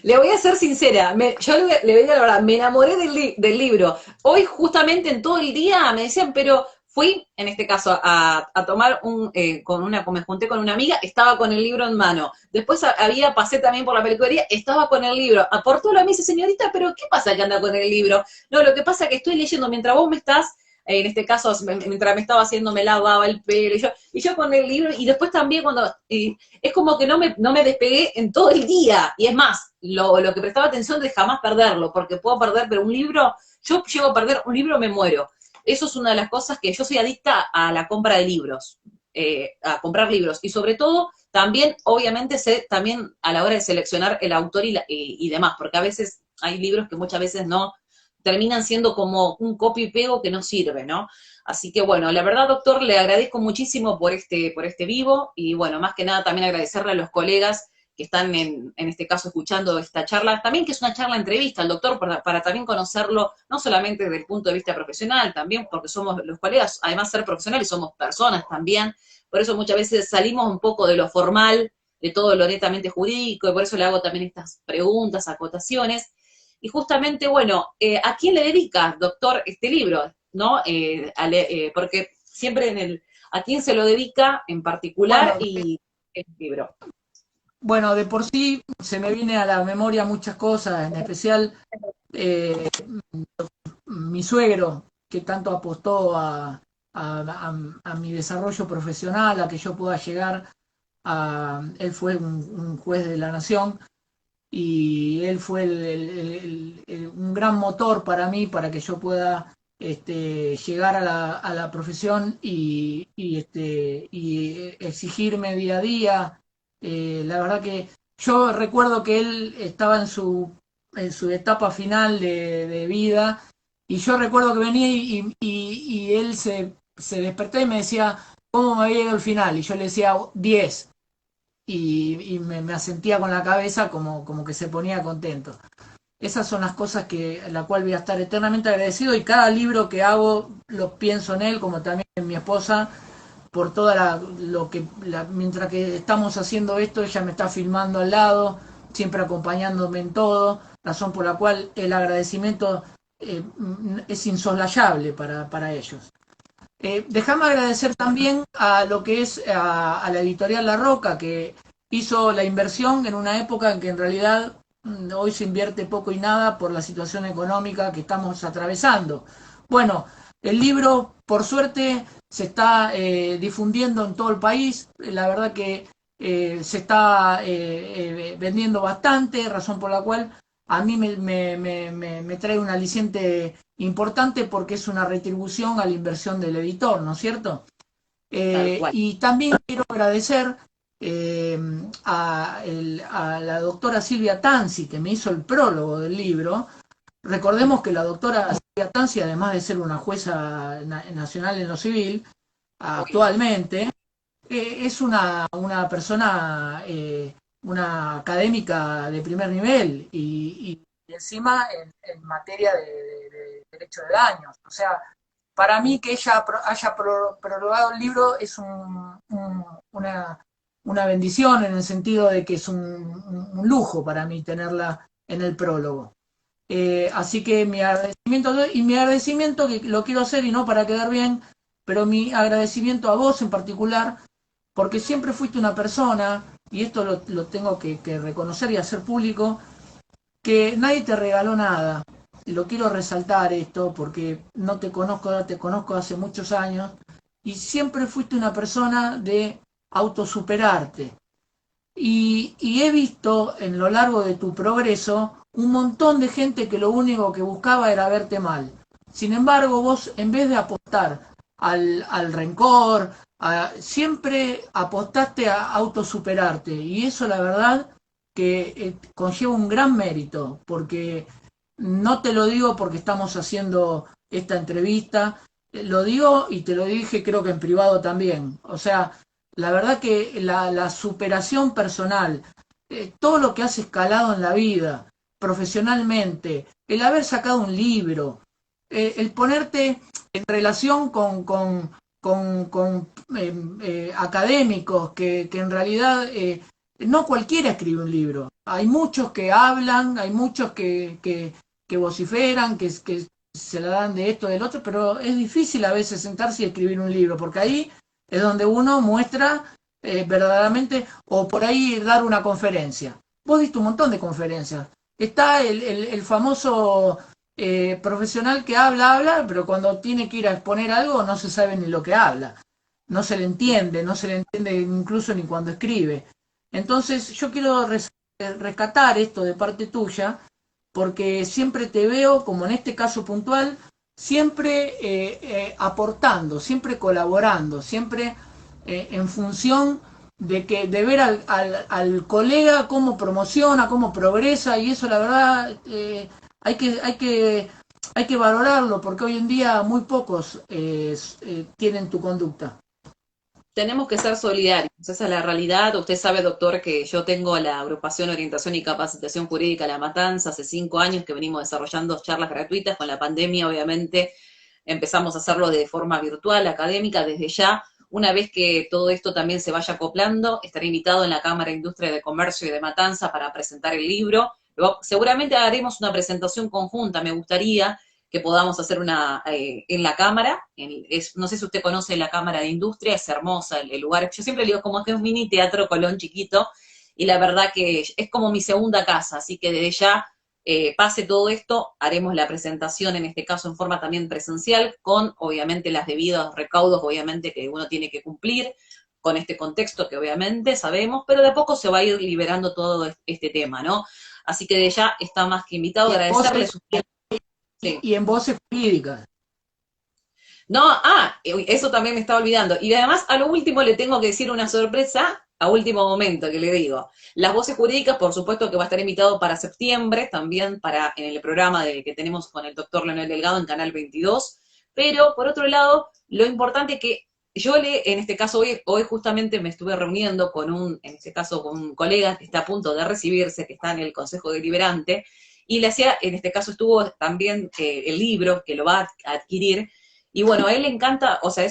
le voy a ser sincera, yo le voy a decir la verdad, me enamoré del libro. Hoy justamente en todo el día me decían, pero fui, en este caso, a tomar me junté con una amiga, estaba con el libro en mano. Después pasé también por la peluquería, estaba con el libro. Por todo lo me dice, señorita, pero ¿qué pasa que anda con el libro? No, lo que pasa es que estoy leyendo mientras vos me estás, en este caso, mientras me estaba haciendo, me lavaba el pelo, y yo con el libro, y después también es como que no me despegué en todo el día. Y es más, lo que prestaba atención de jamás perderlo, porque puedo perder, pero un libro, yo llego a perder un libro, me muero. Eso es una de las cosas que yo soy adicta a la compra de libros, a comprar libros. Y sobre todo, también, obviamente, sé también a la hora de seleccionar el autor y demás, porque a veces hay libros que muchas veces no terminan siendo como un copy y pego que no sirve, ¿no? Así que bueno, la verdad, doctor, le agradezco muchísimo por este vivo y bueno, más que nada también agradecerle a los colegas que están en este caso escuchando esta charla, también que es una charla entrevista al doctor para también conocerlo, no solamente desde el punto de vista profesional, también porque somos los colegas, además de ser profesionales, somos personas también, por eso muchas veces salimos un poco de lo formal, de todo lo netamente jurídico, y por eso le hago también estas preguntas, acotaciones, y justamente, bueno, ¿a quién le dedica, doctor, este libro? ¿No? Porque siempre ¿a quién se lo dedica en particular Bueno, y el libro? bueno, de por sí se me viene a la memoria muchas cosas, en especial eh, mi suegro, que tanto apostó a mi desarrollo profesional, a que yo pueda llegar él fue un juez de la nación y él fue un gran motor para mí, para que yo pueda llegar a la profesión y exigirme día a día. La verdad que yo recuerdo que él estaba en su etapa final de vida, y yo recuerdo que venía y él se despertó y me decía, ¿cómo me había ido el final? Y yo le decía 10, y me asentía con la cabeza como que se ponía contento. Esas son las cosas que la cual voy a estar eternamente agradecido, y cada libro que hago lo pienso en él, como también en mi esposa, por toda mientras que estamos haciendo esto, ella me está filmando al lado, siempre acompañándome en todo, razón por la cual el agradecimiento es insoslayable para ellos. Déjame agradecer también a lo que es a la editorial La Roca, que hizo la inversión en una época en que en realidad hoy se invierte poco y nada por la situación económica que estamos atravesando. Bueno, el libro, por suerte, se está difundiendo en todo el país. La verdad que se está vendiendo bastante, razón por la cual a mí me trae un aliciente importante, porque es una retribución a la inversión del editor, ¿no es cierto? Tal cual. Y también quiero agradecer eh, a la doctora Silvia Tanzi, que me hizo el prólogo del libro. Recordemos que la doctora Silvia Tanzi, además de ser una jueza nacional en lo civil, actualmente, es una persona, una académica de primer nivel, y encima en materia de derecho de daños. O sea, para mí que ella haya prologado el libro es una bendición, en el sentido de que es un lujo para mí tenerla en el prólogo. Así que mi agradecimiento, que lo quiero hacer y no para quedar bien, pero mi agradecimiento a vos en particular, porque siempre fuiste una persona, y esto lo tengo que reconocer y hacer público, que nadie te regaló nada. Y lo quiero resaltar esto, porque no te conozco, te conozco hace muchos años, y siempre fuiste una persona de autosuperarte. Y he visto en lo largo de tu progreso un montón de gente que lo único que buscaba era verte mal. Sin embargo, vos, en vez de apostar al rencor, siempre apostaste a autosuperarte. Y eso, la verdad, que conlleva un gran mérito, porque no te lo digo porque estamos haciendo esta entrevista, lo digo y te lo dije creo que en privado también. O sea, la verdad que la superación personal, todo lo que has escalado en la vida, profesionalmente, el haber sacado un libro, el ponerte en relación con académicos que en realidad no cualquiera escribe un libro. Hay muchos que hablan, hay muchos que vociferan, que se la dan de esto, del otro, pero es difícil a veces sentarse y escribir un libro, porque ahí es donde uno muestra verdaderamente, o por ahí dar una conferencia. Vos diste un montón de conferencias. Está el famoso profesional que habla, pero cuando tiene que ir a exponer algo no se sabe ni lo que habla. No se le entiende incluso ni cuando escribe. Entonces yo quiero rescatar esto de parte tuya, porque siempre te veo, como en este caso puntual, siempre aportando, siempre colaborando, siempre en función de ver al colega cómo promociona, cómo progresa, y eso la verdad hay que valorarlo, porque hoy en día muy pocos tienen tu conducta. Tenemos que ser solidarios, esa es la realidad. Usted sabe, doctor, que yo tengo la agrupación Orientación y Capacitación Jurídica La Matanza hace 5 años que venimos desarrollando charlas gratuitas. Con la pandemia, obviamente, empezamos a hacerlo de forma virtual, académica, desde ya. Una vez que todo esto también se vaya acoplando, estaré invitado en la Cámara de Industria de Comercio y de Matanza para presentar el libro. Luego, seguramente haremos una presentación conjunta, me gustaría que podamos hacer una en la Cámara. No sé si usted conoce la Cámara de Industria, es hermosa el lugar. Yo siempre digo como que es un mini teatro Colón chiquito, y la verdad que es como mi segunda casa, así que desde ya pase todo esto, haremos la presentación, en este caso en forma también presencial, con obviamente las debidos recaudos, obviamente que uno tiene que cumplir con este contexto que obviamente sabemos, pero de a poco se va a ir liberando todo este tema, ¿no? Así que de ya está más que invitado, Y en agradecerle voces, su... Sí. y en voces jurídicas. No, eso también me estaba olvidando. Y además, a lo último le tengo que decir una sorpresa, a último momento, que le digo. Las voces jurídicas, por supuesto que va a estar invitado para septiembre, también en el programa que tenemos con el doctor Leonel Delgado en Canal 22, pero por otro lado, lo importante que en este caso, hoy justamente me estuve reuniendo en este caso, con un colega que está a punto de recibirse, que está en el Consejo Deliberante, y le hacía, en este caso estuvo también el libro que lo va a adquirir, y bueno, a él le encanta, o sea,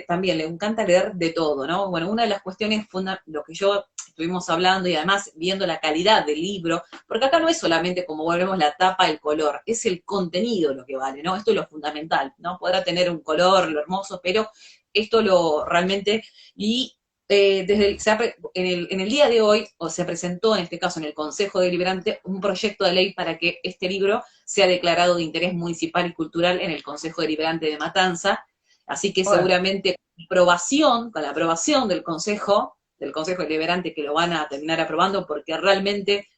también le encanta leer de todo, ¿no? Bueno, una de las cuestiones, lo que yo estuvimos hablando y además viendo la calidad del libro, porque acá no es solamente como volvemos la tapa, el color, es el contenido lo que vale, ¿no? Esto es lo fundamental, ¿no? Podrá tener un color, lo hermoso, pero esto lo realmente, y en el día de hoy, o se presentó en este caso en el Consejo Deliberante, un proyecto de ley para que este libro sea declarado de interés municipal y cultural en el Consejo Deliberante de Matanza, así que Bueno, seguramente con la aprobación del Consejo Deliberante que lo van a terminar aprobando, porque realmente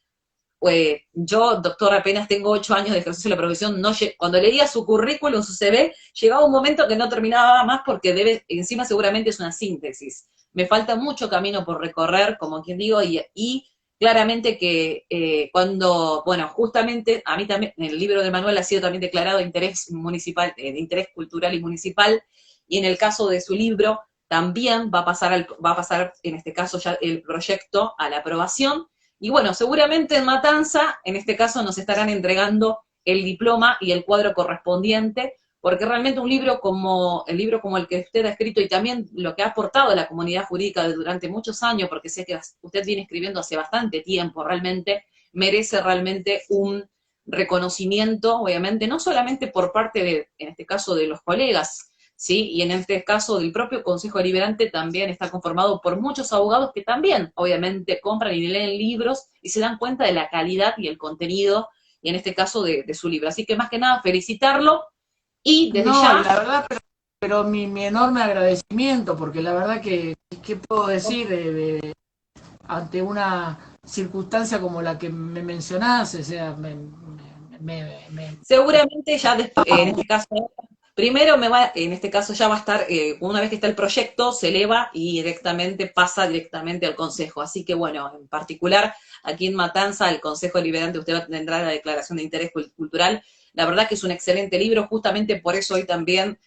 yo, doctor, apenas tengo 8 años de ejercicio de la profesión, cuando leía su currículum, su CV, llegaba un momento que no terminaba más porque encima seguramente es una síntesis. Me falta mucho camino por recorrer, como quien digo, y claramente que bueno, justamente a mí también, en el libro de Manuel ha sido también declarado de interés municipal, de interés cultural y municipal, y en el caso de su libro también va a pasar en este caso ya el proyecto a la aprobación, y bueno, seguramente en Matanza, en este caso, nos estarán entregando el diploma y el cuadro correspondiente, porque realmente como el que usted ha escrito y también lo que ha aportado a la comunidad jurídica durante muchos años, porque sé que usted viene escribiendo hace bastante tiempo, realmente merece realmente un reconocimiento, obviamente, no solamente por parte en este caso, de los colegas, ¿sí? Y en este caso del propio Consejo Deliberante también está conformado por muchos abogados que también, obviamente, compran y leen libros y se dan cuenta de la calidad y el contenido, y en este caso de su libro. Así que más que nada, felicitarlo y desde no, ya, la verdad, pero mi enorme agradecimiento, porque la verdad que, ¿qué puedo decir ante una circunstancia como la que me mencionás? O sea, me seguramente ya después, en este caso, en este caso ya va a estar, una vez que está el proyecto, se eleva y pasa directamente al Consejo. Así que bueno, en particular, aquí en Matanza, el Consejo Deliberante, usted tendrá la declaración de interés cultural. La verdad que es un excelente libro, justamente por eso hoy también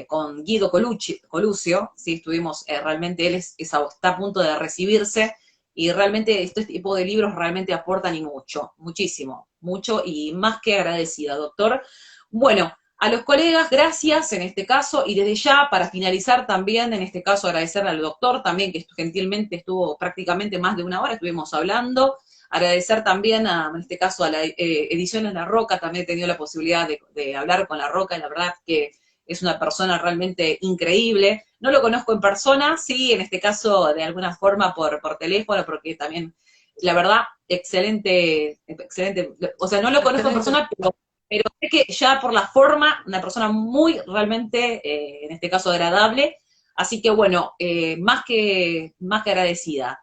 con Guido Coluccio, sí, estuvimos, realmente él está a punto de recibirse, y realmente este tipo de libros realmente aportan y mucho, muchísimo, mucho, y más que agradecida, doctor. Bueno, a los colegas, gracias en este caso, y desde ya, para finalizar también, en este caso, agradecerle al doctor también, que gentilmente estuvo prácticamente más de una hora, estuvimos hablando. Agradecer también, en este caso, a la Ediciones La Roca, también he tenido la posibilidad de hablar con La Roca, y la verdad que es una persona realmente increíble. No lo conozco en persona, sí, en este caso, de alguna forma por teléfono, porque también, la verdad, excelente, excelente. O sea, no lo conozco en excelente. persona, pero sé que ya por la forma, una persona muy realmente, en este caso, agradable. Así que bueno, más que agradecida.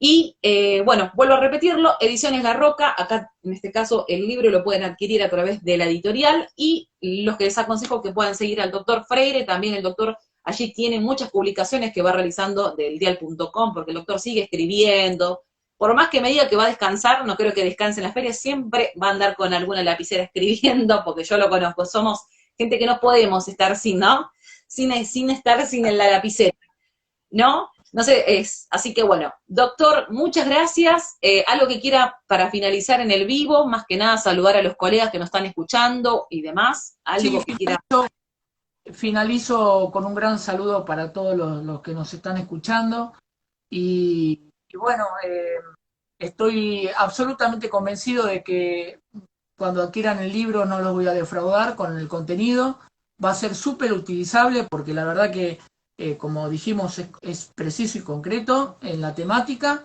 Y bueno, vuelvo a repetirlo, Ediciones La Roca, acá en este caso el libro lo pueden adquirir a través de la editorial, y los que les aconsejo que puedan seguir al doctor Freire, también el doctor allí tiene muchas publicaciones que va realizando del dial.com, porque el doctor sigue escribiendo. Por más que me diga que va a descansar, no creo que descanse en las ferias, siempre va a andar con alguna lapicera escribiendo, porque yo lo conozco, somos gente que no podemos estar sin, ¿no? Sin estar sin la lapicera, ¿no? No sé, así que bueno, doctor, muchas gracias. Algo que quiera para finalizar en el vivo, más que nada saludar a los colegas que nos están escuchando y demás, Sí, algo que quiera. finalizo con un gran saludo para todos los que nos están escuchando y bueno, estoy absolutamente convencido de que cuando adquieran el libro no los voy a defraudar con el contenido. Va a ser súper utilizable porque la verdad que, como dijimos, es preciso y concreto en la temática.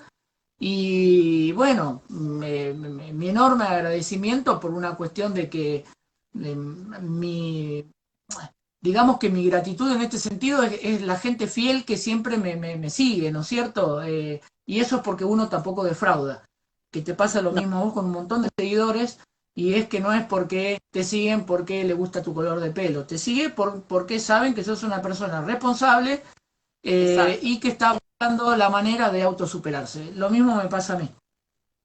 Y bueno, mi enorme agradecimiento por una cuestión de que mi, digamos que mi gratitud en este sentido es la gente fiel que siempre me sigue, ¿no es cierto? Y eso es porque uno tampoco defrauda, que te pasa lo No, mismo a vos con un montón de seguidores, y es que no es porque te siguen porque le gusta tu color de pelo, te sigue porque saben que sos una persona responsable, exacto. y que está buscando la manera de autosuperarse. Lo mismo me pasa a mí.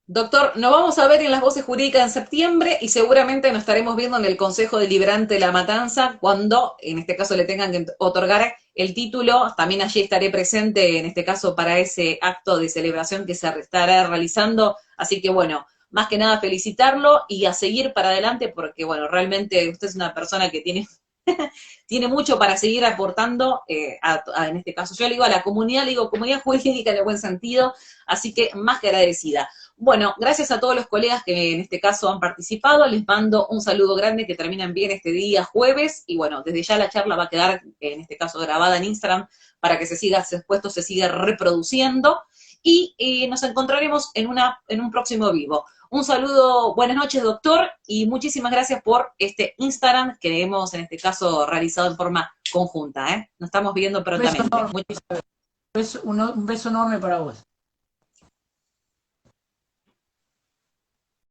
Doctor, nos vamos a ver en las voces jurídicas en septiembre y seguramente nos estaremos viendo en el Consejo Deliberante de la Matanza cuando, en este caso, le tengan que otorgar el título. También allí estaré presente, en este caso, para ese acto de celebración que se estará realizando. Así que, bueno, más que nada felicitarlo y a seguir para adelante porque, bueno, realmente usted es una persona que tiene, tiene mucho para seguir aportando, en este caso, yo le digo a la comunidad, le digo comunidad jurídica en el buen sentido, así que más que agradecida. Bueno, gracias a todos los colegas que en este caso han participado, les mando un saludo grande, que terminan bien este día jueves, y bueno, desde ya la charla va a quedar, en este caso, grabada en Instagram, para que se siga, después se siga reproduciendo, y nos encontraremos en un próximo vivo. Un saludo, buenas noches, doctor, y muchísimas gracias por este Instagram que hemos, en este caso, realizado en forma conjunta, ¿eh? Nos estamos viendo prontamente. Un beso enorme para vos.